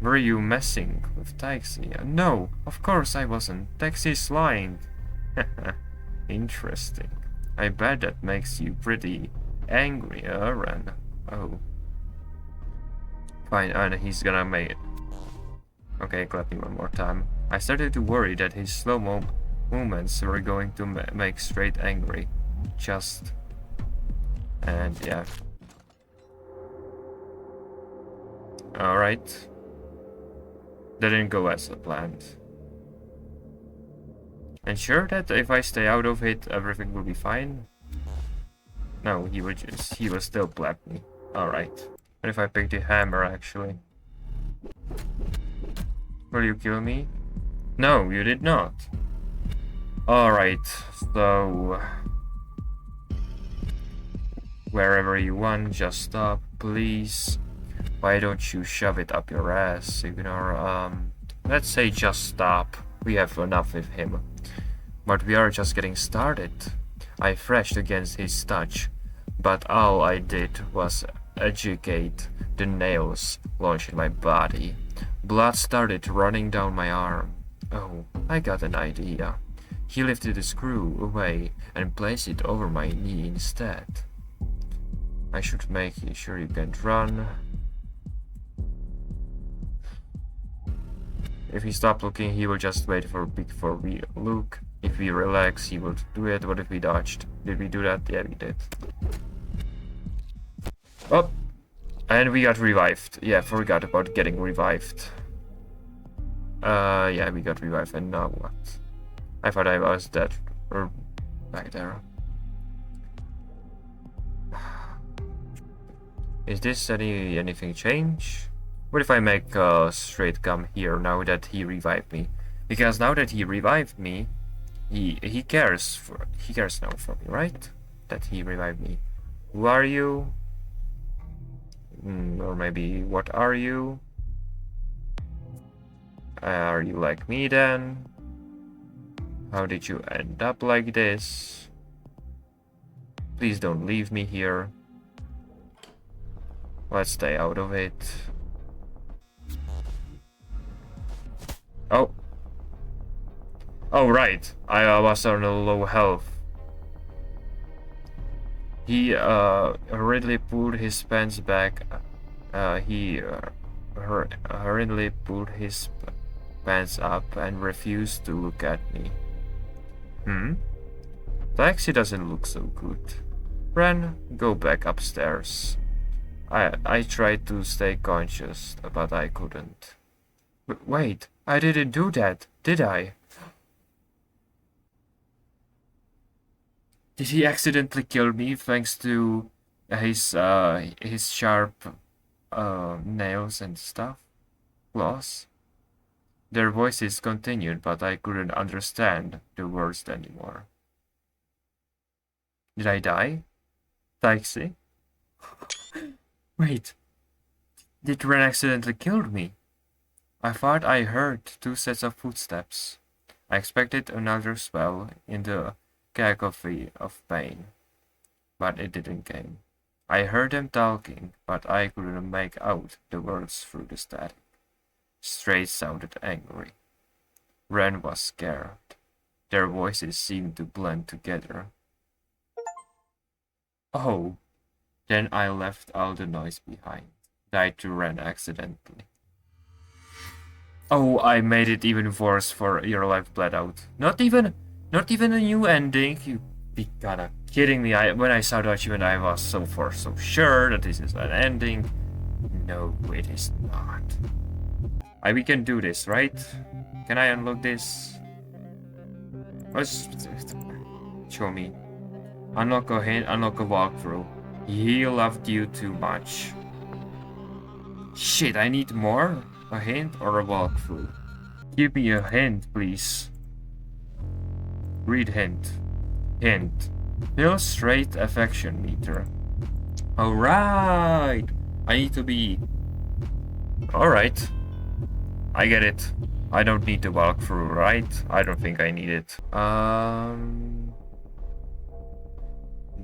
Were you messing with Taxi? No, of course I wasn't. Taxi's lying. Interesting. I bet that makes you pretty angry, Ren. Oh. Fine, and he's gonna make it. Okay, clap me one more time. I started to worry that his slow movements were going to make Strade angry. Just... And yeah. Alright. That didn't go as planned. And sure that if I stay out of it, everything will be fine? No, he will still plap me. Alright. What if I pick the hammer, actually? Will you kill me? No, you did not. Alright, so... Wherever you want, just stop, please. Why don't you shove it up your ass, Ignore, let's say just stop. We have enough with him. But we are just getting started. I thrashed against his touch, but all I did was educate the nails launched in my body. Blood started running down my arm. Oh, I got an idea. He lifted the screw away and placed it over my knee instead. I should make sure you can't run. If we stop looking, he will just wait before we look. If we relax, he will do it. What if we dodged? Did we do that? Yeah, we did. Oh! And we got revived. Yeah, forgot about getting revived. Yeah, we got revived. And now what? I thought I was dead. Or back there. Is this anything change? What if I make Strade come here now that he revived me? Because now that he revived me, he cares now for me, right? That he revived me. Who are you? Or maybe what are you? Are you like me then? How did you end up like this? Please don't leave me here. Let's stay out of it. Oh. Oh, right. I was on a low health. He hurriedly pulled his pants back. He hurriedly pulled his pants up and refused to look at me. Taxi doesn't look so good. Ren, go back upstairs. I tried to stay conscious, but I couldn't. Wait, I didn't do that, did I? Did he accidentally kill me thanks to his sharp nails and stuff? Claws? Their voices continued, but I couldn't understand the words anymore. Did I die? Taxi? Wait. Did Ren accidentally kill me? I thought I heard 2 sets of footsteps. I expected another spell in the cacophony of pain, but it didn't come. I heard them talking, but I couldn't make out the words through the static. Strade sounded angry. Ren was scared. Their voices seemed to blend together. Oh, then I left all the noise behind. Died to Ren accidentally. Oh, I made it even worse for your life bled out. Not even a new ending. You be kinda kidding me. When I saw the achievement, I was so sure that this is an ending. No, it is not. We can do this, right? Can I unlock this? Let's show me. Unlock a hint, unlock a walkthrough. He loved you too much. Shit, I need more? A hint or a walkthrough? Give me a hint, please. Read hint. Hint. Fill Strade affection meter. Alright! I need to be... Alright. I get it. I don't need the walkthrough, right? I don't think I need it.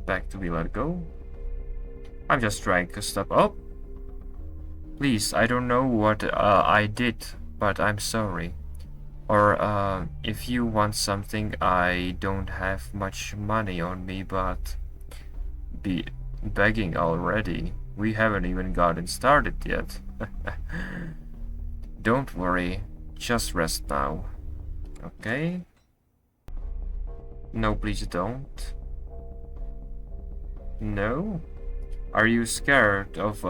Back to be let go. I'm just trying to stop. Oh! Please, I don't know what I did, but I'm sorry. Or if you want something, I don't have much money on me, but be begging already. We haven't even gotten started yet. Don't worry, just rest now. Okay? No, please don't. No? Are you scared of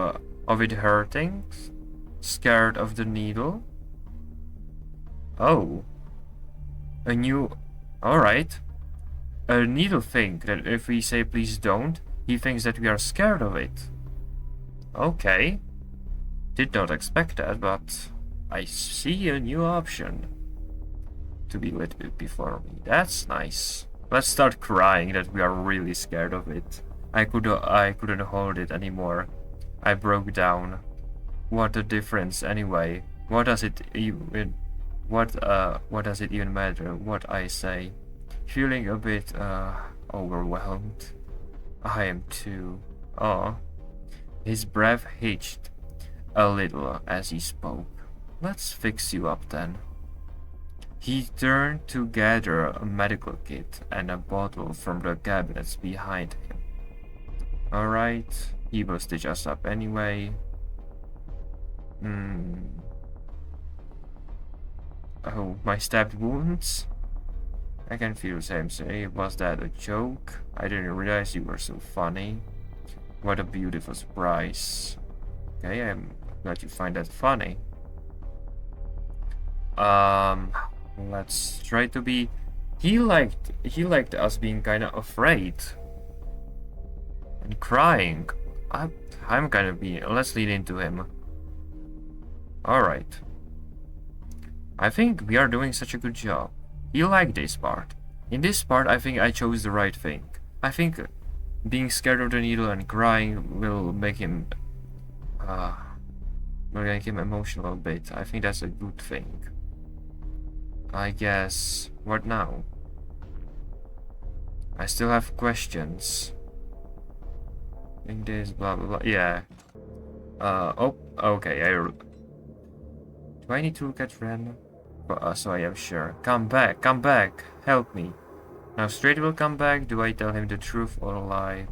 it hurting? Scared of the needle? Oh. A new... Alright. A needle think that if we say please don't, he thinks that we are scared of it. Okay. Did not expect that, but I see a new option to be lit before me. That's nice. Let's start crying that we are really scared of it. I couldn't hold it anymore. I broke down. What a difference anyway. What does it even matter what I say? Feeling a bit overwhelmed. I am too. Oh. His breath hitched a little as he spoke. Let's fix you up then. He turned to gather a medical kit and a bottle from the cabinets behind him. Alright, he will stitch us up anyway. Oh, my stabbed wounds? I can feel the same say. Was that a joke? I didn't realize you were so funny. What a beautiful surprise. Okay, I'm glad you find that funny. Let's try to be... He liked us being kinda afraid. And crying. I'm gonna be... Let's lean into him. Alright. I think we are doing such a good job. He liked this part. In this part, I think I chose the right thing. I think being scared of the needle and crying will make him emotional a bit. I think that's a good thing. I guess... What now? I still have questions. I think this, blah blah blah. Yeah. Oh, okay. Do I need to look at Ren? So I am sure. Come back, help me. Now Strade will come back. Do I tell him the truth or a lie?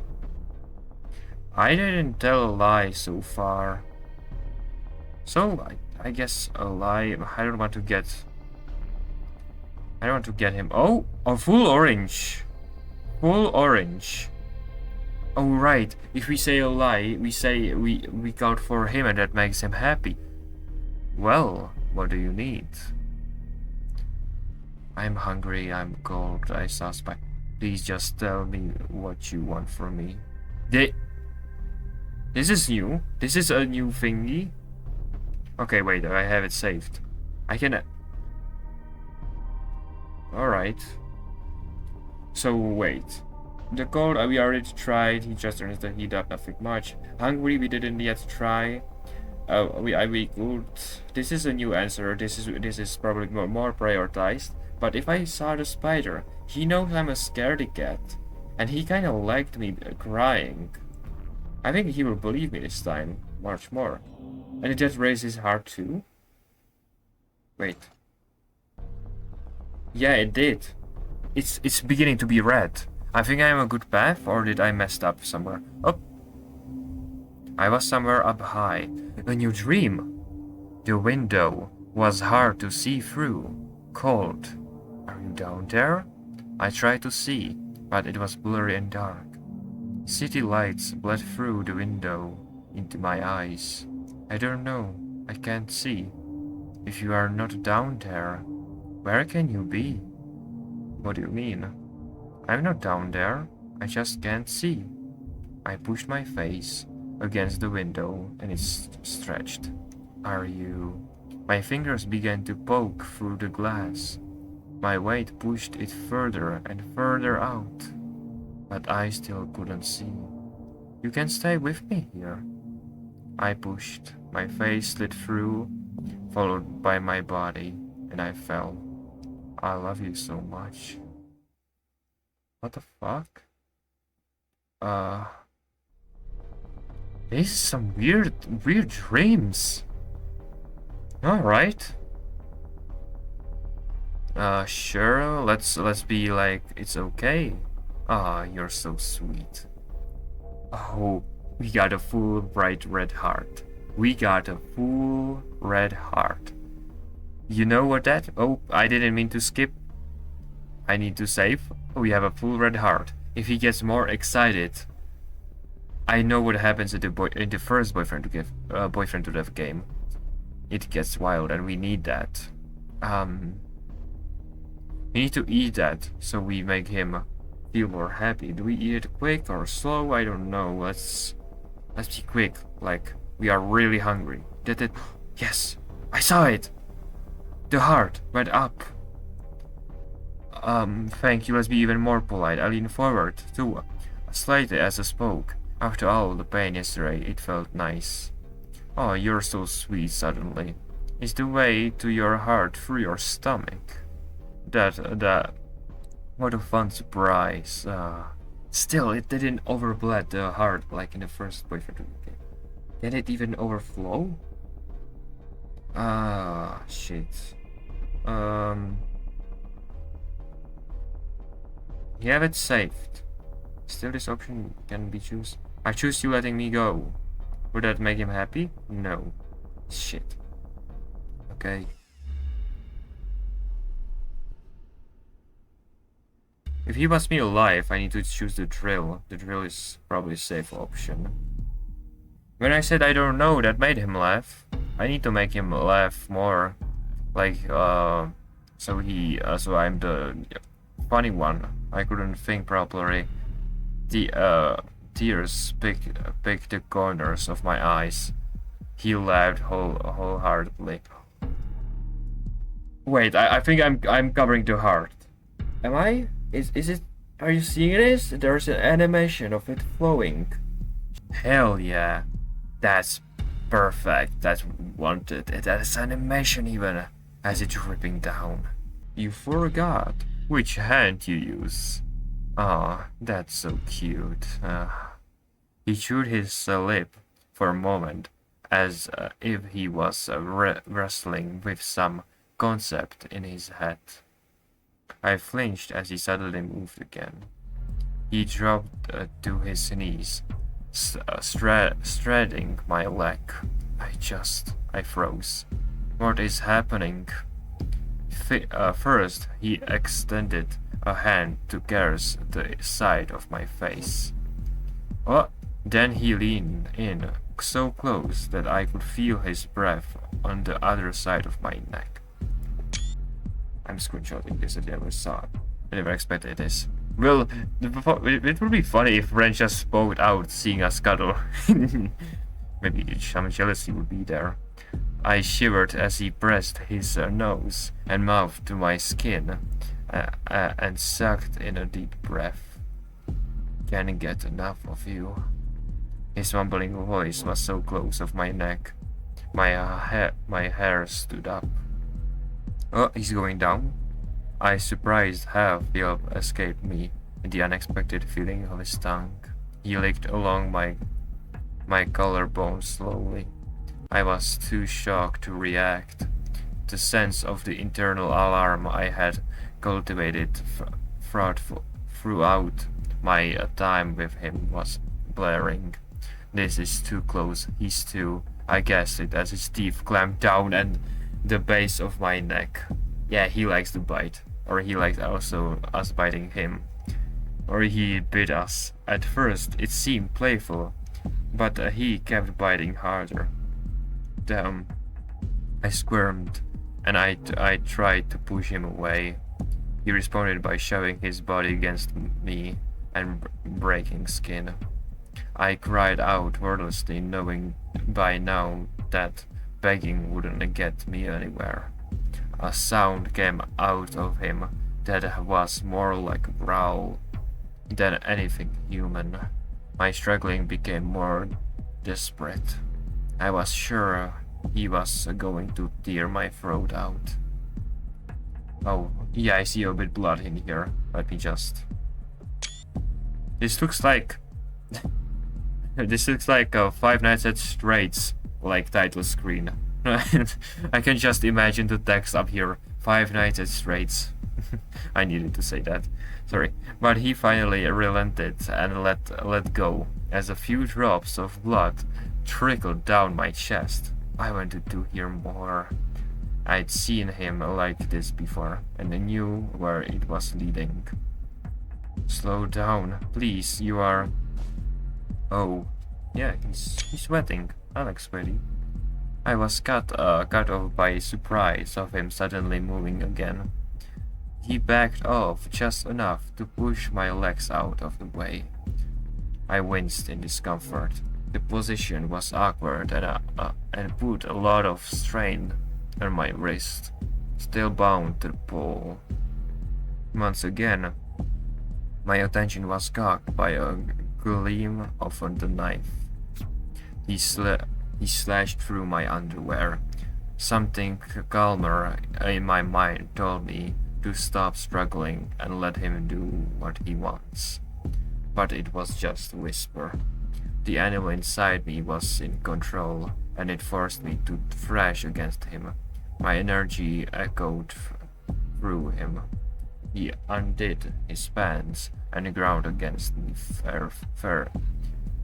I didn't tell a lie so far. So I guess a lie. I don't want to get him. Oh, a full orange. Full orange. Oh right. If we say a lie, we say we count for him and that makes him happy. Well, what do you need? I'm hungry, I'm cold, I suspect. Please just tell me what you want from me. This is new. This is a new thingy. Okay, wait, I have it saved. I can... Alright. So, wait. The cold we already tried. He just turns the heat up, nothing much. Hungry, we didn't yet try. We could. This is a new answer. This is probably more prioritized. But if I saw the spider, he knows I'm a scaredy cat, and he kind of liked me crying. I think he will believe me this time, much more. And it just raised his heart too. Wait. Yeah, it did. It's beginning to be red. I think I am a good path, or did I messed up somewhere? Oh. I was somewhere up high. A new dream. The window was hard to see through. Cold. Are you down there? I tried to see, but it was blurry and dark. City lights bled through the window into my eyes. I don't know. I can't see. If you are not down there, where can you be? What do you mean? I'm not down there. I just can't see. I pushed my face against the window and it stretched. Are you... My fingers began to poke through the glass. My weight pushed it further and further out. But I still couldn't see. You can stay with me here. I pushed. My face slid through, followed by my body, and I fell. I love you so much. What the fuck? This is some weird dreams. Alright. Sure, let's be like, it's okay. Ah, you're so sweet. Oh, we got a full bright red heart. We got a full red heart. You know what that? Oh, I didn't mean to skip. I need to save. We have a full red heart. If he gets more excited, I know what happens in the first boyfriend to death game. It gets wild, and we need that. We need to eat that so we make him feel more happy. Do we eat it quick or slow? I don't know. Let's be quick. Like, we are really hungry. Did it? Yes, I saw it. The heart went up. Thank you. Let's be even more polite. I leaned forward too, slightly as I spoke. After all the pain yesterday, it felt nice. Oh, you're so sweet suddenly. It's the way to your heart through your stomach. What a fun surprise. Still, it didn't overblood the heart like in the first boyfriend game. Did it even overflow? Ah, shit. You have it saved. Still, this option can be chosen. I choose you letting me go. Would that make him happy? No. Shit. Okay. If he wants me alive, I need to choose the drill. The drill is probably a safe option. When I said I don't know, that made him laugh. I need to make him laugh more. Like, so I'm the funny one. I couldn't think properly. The, tears picked the corners of my eyes. He laughed wholeheartedly. Wait, I think I'm covering the heart. Am I? Is it? Are you seeing this? There's an animation of it flowing. Hell yeah, that's perfect. That's wanted. That's animation even as it's dripping down. You forgot which hand you use. Ah, that's so cute. He chewed his lip for a moment, as if he was wrestling with some concept in his head. I flinched as he suddenly moved again. He dropped to his knees, straddling my leg. I froze. What is happening? First, he extended a hand to caress the side of my face. Oh, then he leaned in so close that I could feel his breath on the other side of my neck. I'm screenshotting this. I never saw it. I never expected this. Well, it would be funny if Ren just spoke out seeing us cuddle. Maybe some jealousy would be there. I shivered as he pressed his nose and mouth to my skin and sucked in a deep breath. Can't get enough of you. His mumbling voice was so close of my neck. My hair stood up. Oh, he's going down? I surprised half the escaped me in the unexpected feeling of his tongue. He licked along my collarbone slowly. I was too shocked to react. The sense of the internal alarm I had cultivated throughout my time with him was blaring. This is too close, he's too... I guessed it as his teeth clamped down and the base of my neck. Yeah, he likes to bite. Or he likes also us biting him. Or he bit us. At first it seemed playful, but he kept biting harder. Damn. I squirmed, and I tried to push him away. He responded by shoving his body against me and breaking skin. I cried out wordlessly, knowing by now that begging wouldn't get me anywhere. A sound came out of him that was more like a growl than anything human. My struggling became more desperate. I was sure he was going to tear my throat out. Oh, yeah, I see a bit blood in here. Let me just... This looks like... this looks like a Five Nights at Strade's like title screen. I can just imagine the text up here. Five Nights at Strade's. I needed to say that. Sorry. But he finally relented and let go, as a few drops of blood trickled down my chest. I wanted to hear more. I'd seen him like this before, and I knew where it was leading. Slow down, please, you are... Oh, yeah, he's sweating. Alex sweaty. I was cut off by surprise of him suddenly moving again. He backed off just enough to push my legs out of the way. I winced in discomfort. The position was awkward and put a lot of strain on my wrist, still bound to the pole. Once again, my attention was caught by a gleam of the knife. He slashed through my underwear. Something calmer in my mind told me to stop struggling and let him do what he wants. But it was just a whisper. The animal inside me was in control, and it forced me to thrash against him. My energy echoed through him. He undid his pants and ground against me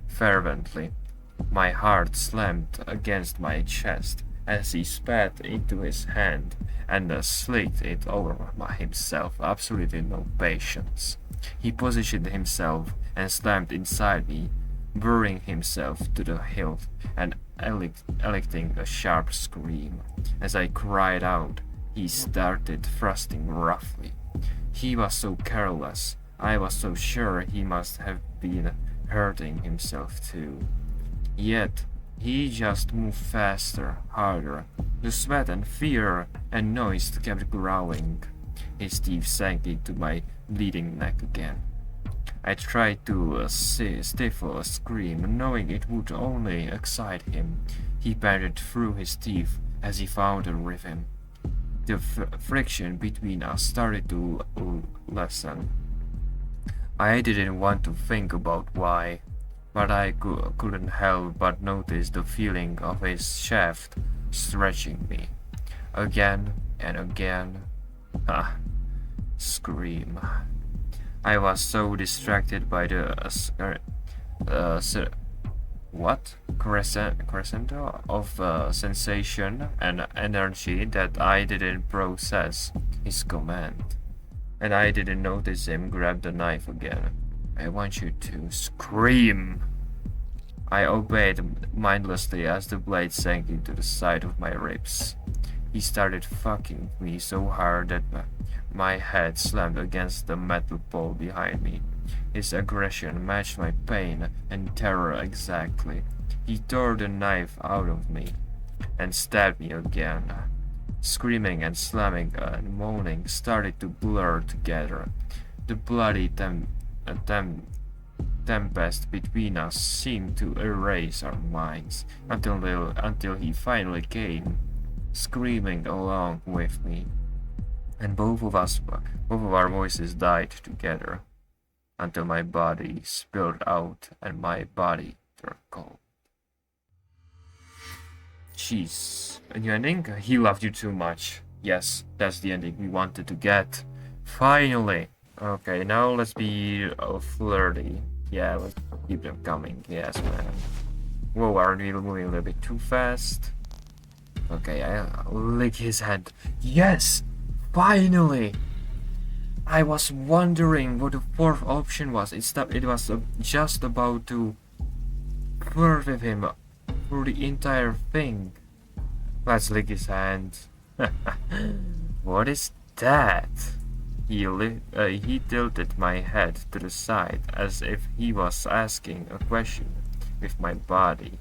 fervently. My heart slammed against my chest as he spat into his hand and slicked it over himself. Absolutely no patience. He positioned himself and slammed inside me, burying himself to the hilt and electing a sharp scream. As I cried out, he started thrusting roughly. He was so careless. I was so sure he must have been hurting himself too. Yet, he just moved faster, harder. The sweat and fear and noise kept growing. His teeth sank into my bleeding neck again. I tried to stifle a scream, knowing it would only excite him. He panted through his teeth as he found a rhythm. The friction between us started to lessen. I didn't want to think about why, but I couldn't help but notice the feeling of his shaft stretching me. Again and again. Ah, scream. I was so distracted by the crescendo of sensation and energy that I didn't process his command. And I didn't notice him grab the knife again. I want you to scream. I obeyed mindlessly as the blade sank into the side of my ribs. He started fucking me so hard that my head slammed against the metal pole behind me. His aggression matched my pain and terror exactly. He tore the knife out of me and stabbed me again. Screaming and slamming and moaning started to blur together. The bloody tempest between us seemed to erase our minds until he finally came, screaming along with me, and both of our voices died together until my body spilled out and my body turned cold. Jeez, a new ending? He loved you too much. Yes, that's the ending we wanted to get. Finally! Okay, now let's be flirty. Yeah, let's keep them coming. Yes, man. Whoa, are we moving a little bit too fast? Okay, I lick his hand. Yes! Finally! I was wondering what the fourth option was. It was just about to flirt with him through the entire thing. Let's lick his hand. What is that? He tilted my head to the side as if he was asking a question with my body.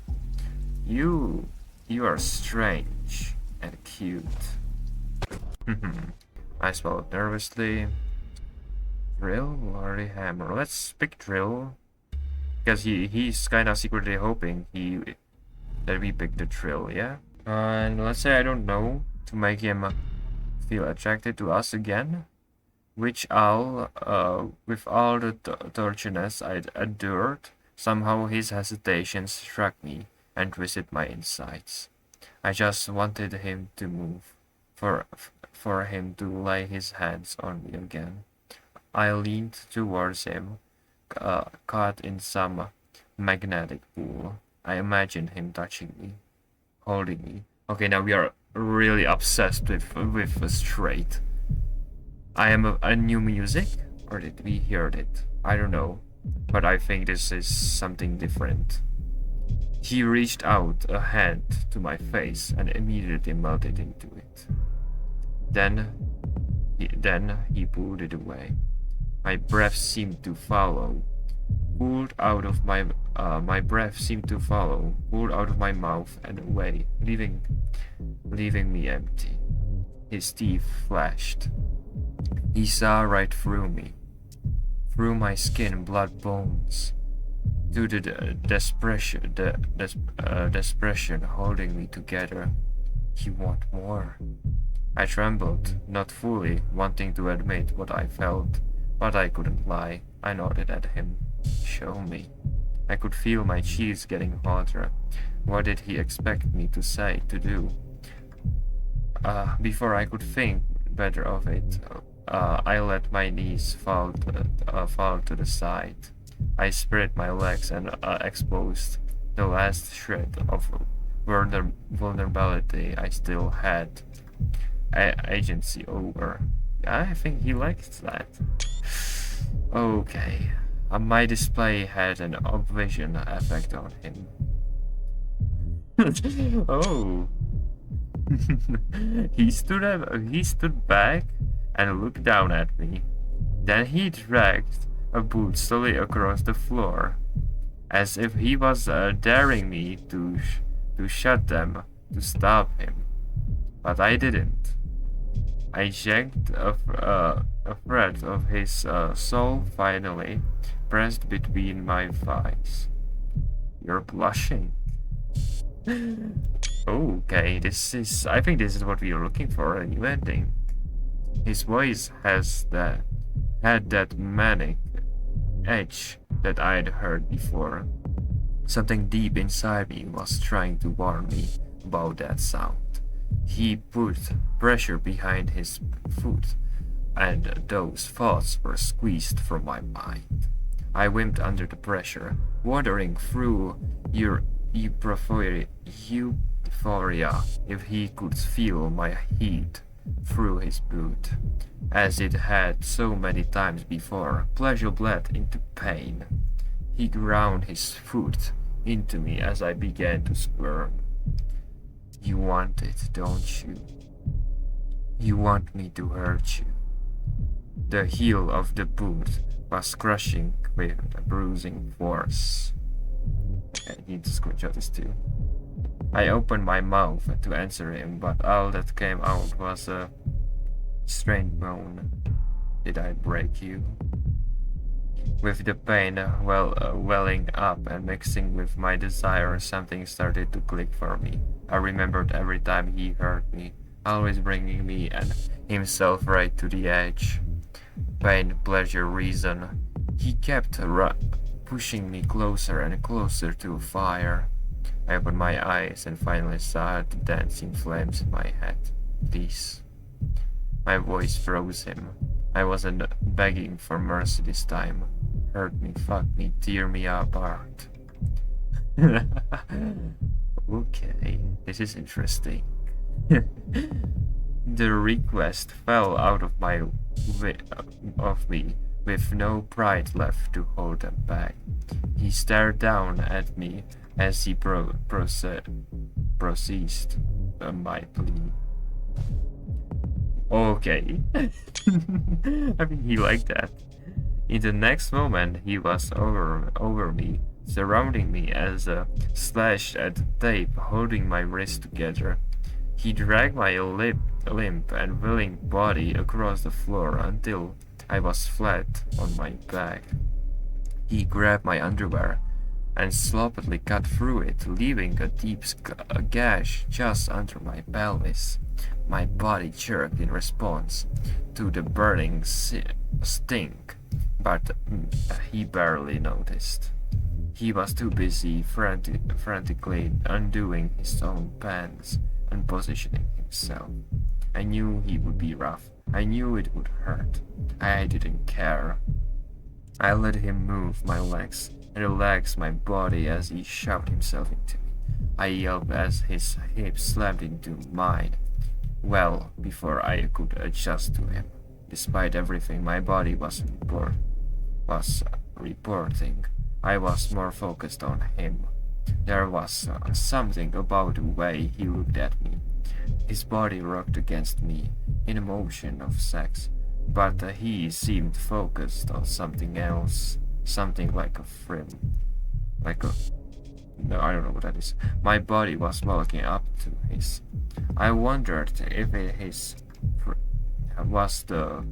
You are strange and cute. I swallowed nervously. Drill or the hammer? Let's pick drill. Because he's kind of secretly hoping that we pick the drill, yeah? And let's say I don't know, to make him feel attracted to us again. Which with all the tortureness I'd endured, somehow his hesitations struck me and twisted my insides. I just wanted him to move, for him to lay his hands on me again. I leaned towards him, caught in some magnetic pull. I imagined him touching me, holding me. Okay, now we are really obsessed with Strade. I am a new music, or did we hear it? I don't know, but I think this is something different. He reached out a hand to my face and immediately melted into it. Then he pulled it away. My breath seemed to follow. Pulled out of my breath seemed to follow, pulled out of my mouth and away, leaving me empty. His teeth flashed. He saw right through me, through my skin, blood, bones, to the desperation holding me together. He wanted more. I trembled, not fully wanting to admit what I felt, but I couldn't lie. I nodded at him. Show me. I could feel my cheeks getting hotter. What did he expect me to say, to do? Before I could think better of it, I let my knees fall to the side. I spread my legs and exposed the last shred of vulnerability I still had agency over. I think he liked that. Okay, my display had an obvision effect on him. Oh. He stood back and looked down at me. Then he dragged a boot slowly across the floor, as if he was daring me to shut them, to stop him. But I didn't. I yanked a thread of his soul finally pressed between my thighs. You're blushing. Okay, I think this is what we are looking for, a new ending. His voice had that manic edge that I'd heard before. Something deep inside me was trying to warn me about that sound. He put pressure behind his foot, and those thoughts were squeezed from my mind. I whimpered under the pressure, wandering through euphoria if he could feel my heat through his boot. As it had so many times before, pleasure bled into pain. He ground his foot into me as I began to squirm. You want it, don't you? You want me to hurt you. The heel of the boot was crushing with a bruising force. I need to screenshot this too. I opened my mouth to answer him, but all that came out was a strained moan. Did I break you? With the pain welling up and mixing with my desire, something started to click for me. I remembered every time he hurt me, always bringing me and himself right to the edge. Pain, pleasure, reason. He kept pushing me closer and closer to fire. I opened my eyes and finally saw the dancing flames in my head. Please. My voice froze him. I wasn't begging for mercy this time. Hurt me, fuck me, tear me apart. Okay, this is interesting. The request fell out of me with no pride left to hold them back. He stared down at me as he proceeded my plea. Okay. I mean, he liked that. In the next moment, he was over me, surrounding me as a slash at the tape, holding my wrist together. He dragged my limp and willing body across the floor until I was flat on my back. He grabbed my underwear and sloppily cut through it, leaving a deep gash just under my pelvis. My body jerked in response to the burning stink, but he barely noticed. He was too busy frantically undoing his own pants and positioning himself. I knew he would be rough. I knew it would hurt. I didn't care. I let him move my legs and relax my body as he shoved himself into me. I yelped as his hips slammed into mine, well before I could adjust to him. Despite everything my body was reporting, I was more focused on him. There was something about the way he looked at me. His body rocked against me in a motion of sex, but he seemed focused on something else, something like a film. No, I don't know what that is. My body was walking up to his. I wondered if his was the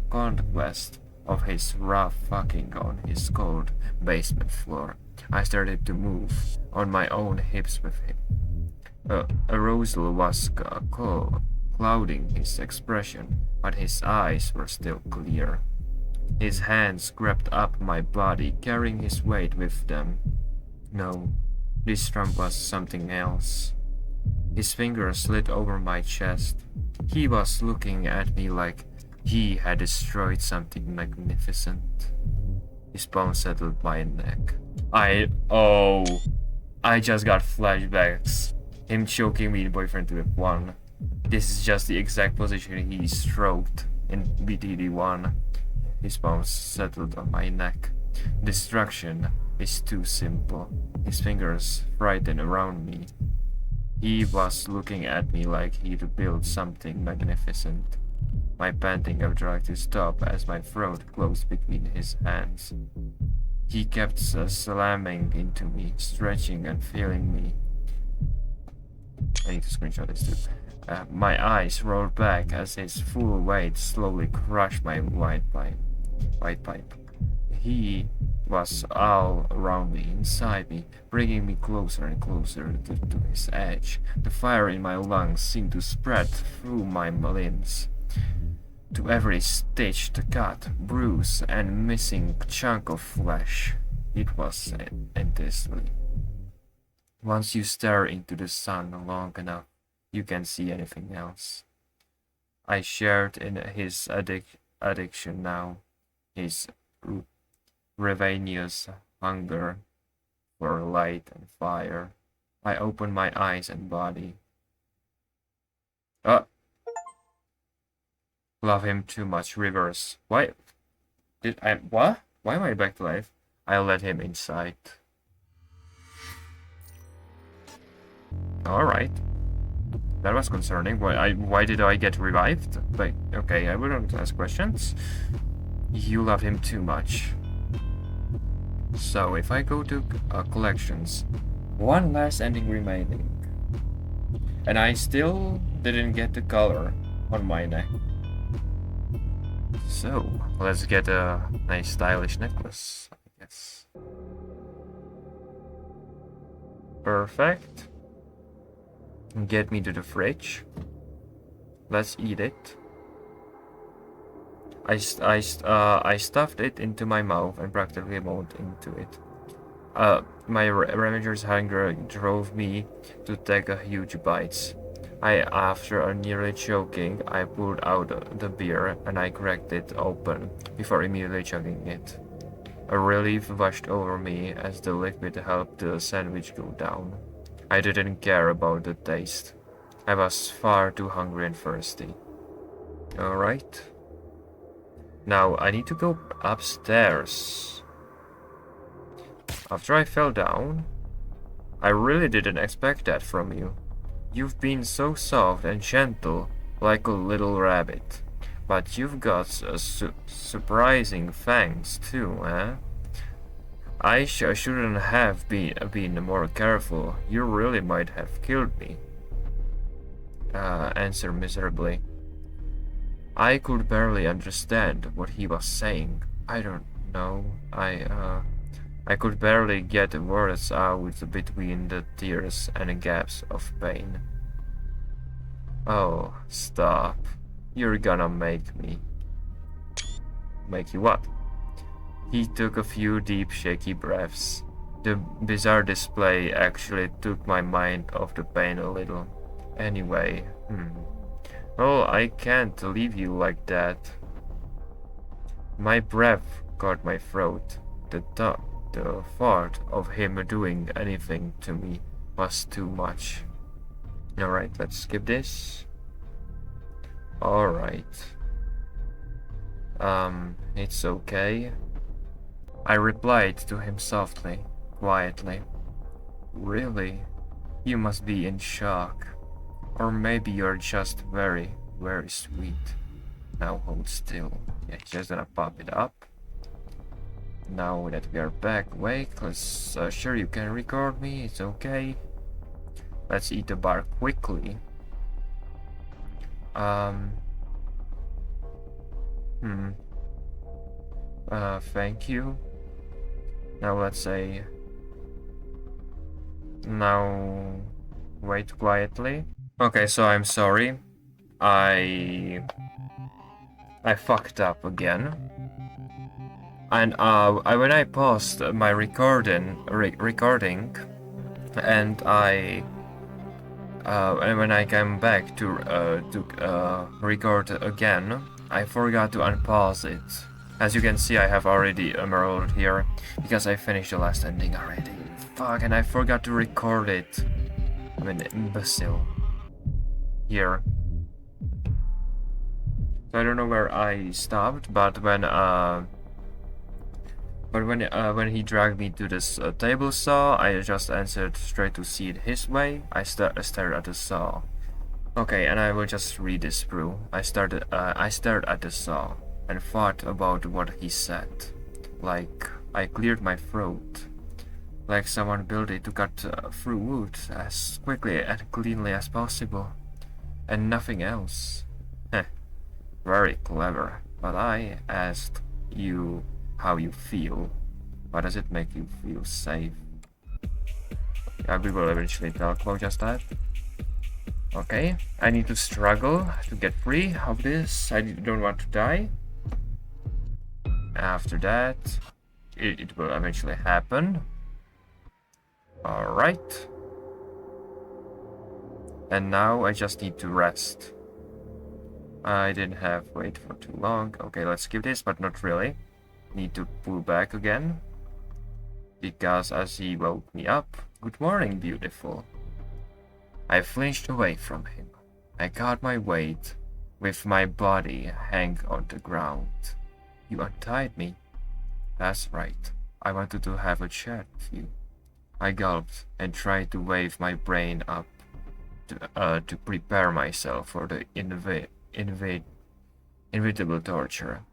conquest of his rough fucking on his cold basement floor. I started to move on my own hips with him. Arousal was clouding his expression, but his eyes were still clear. His hands grabbed up my body, carrying his weight with them. No, this trump was something else. His fingers slid over my chest. He was looking at me like he had destroyed something magnificent. His palm settled my neck. I just got flashbacks. Him choking me, boyfriend with one. This is just the exact position he stroked in BTD1. His palms settled on my neck. Destruction is too simple. His fingers frightened around me. He was looking at me like he'd built something magnificent. My panting tried to stop as my throat closed between his hands. He kept slamming into me, stretching and feeling me. I need to screenshot this too. My eyes rolled back as his full weight slowly crushed my white pipe. He was all around me, inside me, bringing me closer and closer to his edge. The fire in my lungs seemed to spread through my limbs. To every stitched cut, bruise, and missing chunk of flesh, it was endlessly. Once you stare into the sun long enough, you can see anything else. I shared in his addiction now, his ravenous hunger for light and fire. I opened my eyes and body. Love him too much, Rivers. What? Why am I back to life? I let him inside. Alright. That was concerning. Why did I get revived? But okay, I wouldn't ask questions. You love him too much. So if I go to collections, one last ending remaining, and I still didn't get the color on my neck. So let's get a nice stylish necklace, I guess. Perfect. Get me to the fridge. Let's eat it. I stuffed it into my mouth and practically won't into it. My Ravager's hunger drove me to take a huge bites. After nearly choking, I pulled out the beer and I cracked it open before immediately chugging it. A relief washed over me as the liquid helped the sandwich go down. I didn't care about the taste. I was far too hungry and thirsty. Alright. Now I need to go upstairs. After I fell down, I really didn't expect that from you. You've been so soft and gentle, like a little rabbit. But you've got surprising fangs too, eh? I shouldn't have been more careful. You really might have killed me. Answer miserably. I could barely understand what he was saying. I don't know. I could barely get words out between the tears and gaps of pain. Oh, stop. You're gonna make me. Make you what? He took a few deep, shaky breaths. The bizarre display actually took my mind off the pain a little. Anyway, well, I can't leave you like that. My breath caught my throat. The thought of him doing anything to me was too much. Alright, let's skip this. Alright. It's okay. I replied to him softly, quietly. Really? You must be in shock. Or maybe you're just very, very sweet. Now hold still. Yeah, just gonna pop it up. Now that we are back awake, let's sure you can record me, it's okay. Let's eat the bar quickly. Thank you. Now let's say... Now... Wait quietly. Okay, so I'm sorry. I fucked up again. And when I paused my recording, and when I came back to record again, I forgot to unpause it. As you can see, I have already emerald here because I finished the last ending already. Fuck, and I forgot to record it. I'm an imbecile. Here. So I don't know where I stopped, but when he dragged me to this table saw, I just answered straight to see it his way. I stared at the saw. Okay, and I will just read this through. I stared at the saw and thought about what he said. Like, I cleared my throat. Like someone built it to cut through wood as quickly and cleanly as possible. And nothing else. Heh. Very clever. But I asked you how you feel. Why does it make you feel safe? Yeah, we will eventually talk about just that. Okay, I need to struggle to get free of this. I don't want to die. After that, it will eventually happen. Alright. And now I just need to rest. I didn't have wait for too long. Okay, let's skip this, but not really. Need to pull back again. Because as he woke me up, good morning, beautiful. I flinched away from him. I caught my weight with my body hang on the ground. You untied me. That's right. I wanted to have a chat with you. I gulped and tried to wave my brain up to prepare myself for the inevitable torture.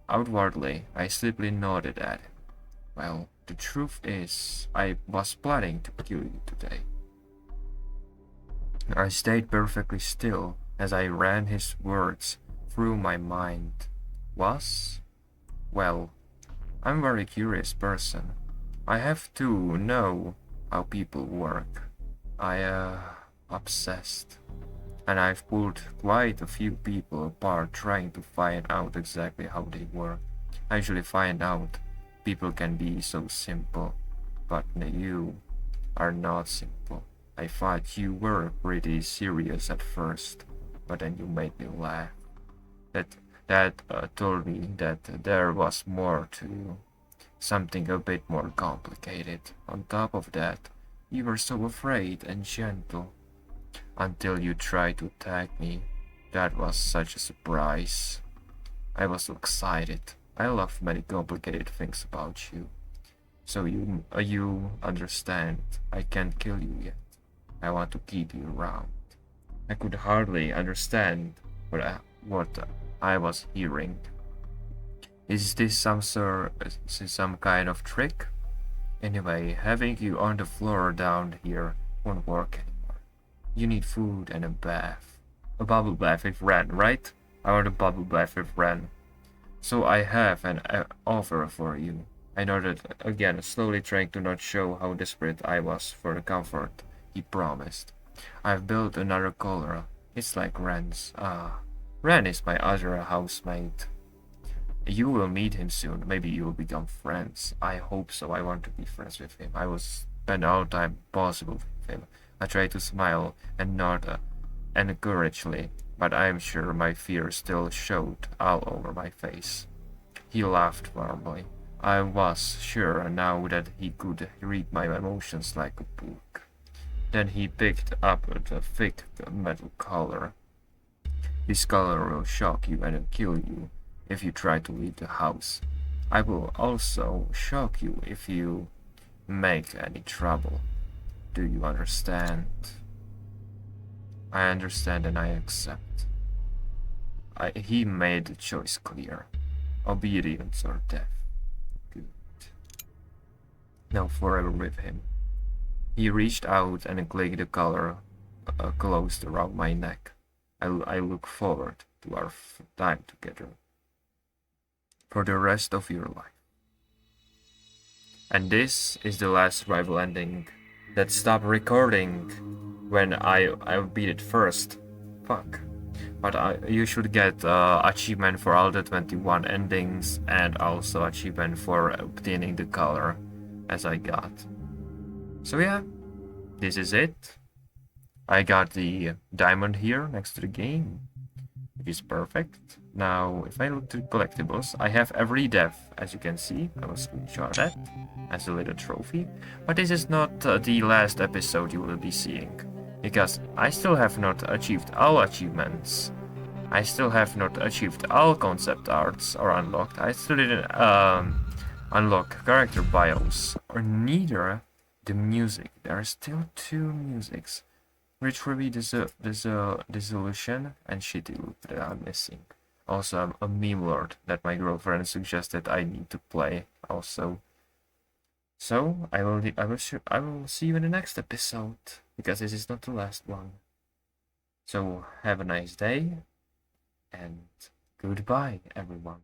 Outwardly, I simply nodded at him. Well, the truth is, I was planning to kill you today. I stayed perfectly still as I ran his words through my mind. Was? Well, I'm a very curious person. I have to know how people work. Obsessed. And I've pulled quite a few people apart trying to find out exactly how they work. I usually find out people can be so simple, but you are not simple. I thought you were pretty serious at first, but then you made me laugh. That told me that there was more to you. Something a bit more complicated. On top of that, you were so afraid and gentle. Until you tried to attack me. That was such a surprise. I was so excited. I love many complicated things about you. So you understand, I can't kill you yet. I want to keep you around. I could hardly understand what I was hearing. Is this some kind of trick? Anyway, having you on the floor down here won't work anymore. You need food and a bath. A bubble bath with Ren, right? I want a bubble bath with Ren. So I have an offer for you. I nodded again, slowly trying to not show how desperate I was for the comfort he promised. I've built another collar. It's like Ren's. Ren is my other housemate. You will meet him soon. Maybe you will become friends. I hope so. I want to be friends with him. I will spend all the time possible with him. I try to smile and nod encouragingly, but I am sure my fear still showed all over my face. He laughed warmly. I was sure now that he could read my emotions like a book. Then he picked up the thick metal collar. This collar will shock you and kill you if you try to leave the house. I will also shock you if you make any trouble. Do you understand? I understand and I accept. He made the choice clear. Obedience or death. Good. Now forever with him. He reached out and clicked the collar closed around my neck. I look forward to our time together. For the rest of your life. And this is the last survival ending that stopped recording when I beat it first. Fuck. But you should get achievement for all the 21 endings and also achievement for obtaining the color as I got. So yeah, this is it. I got the diamond here next to the game, which is perfect. Now, if I look to collectibles, I have every death, as you can see. I will screenshot that as a little trophy. But this is not the last episode you will be seeing, because I still have not achieved all achievements. I still have not achieved all concept arts or unlocked. I still didn't unlock character bios, or neither the music. There are still 2 musics, which will be Dissolution and Shitty Loop that I'm missing. Also, a meme lord that my girlfriend suggested I need to play also. So I will see you in the next episode, because this is not the last one. So have a nice day and goodbye, everyone.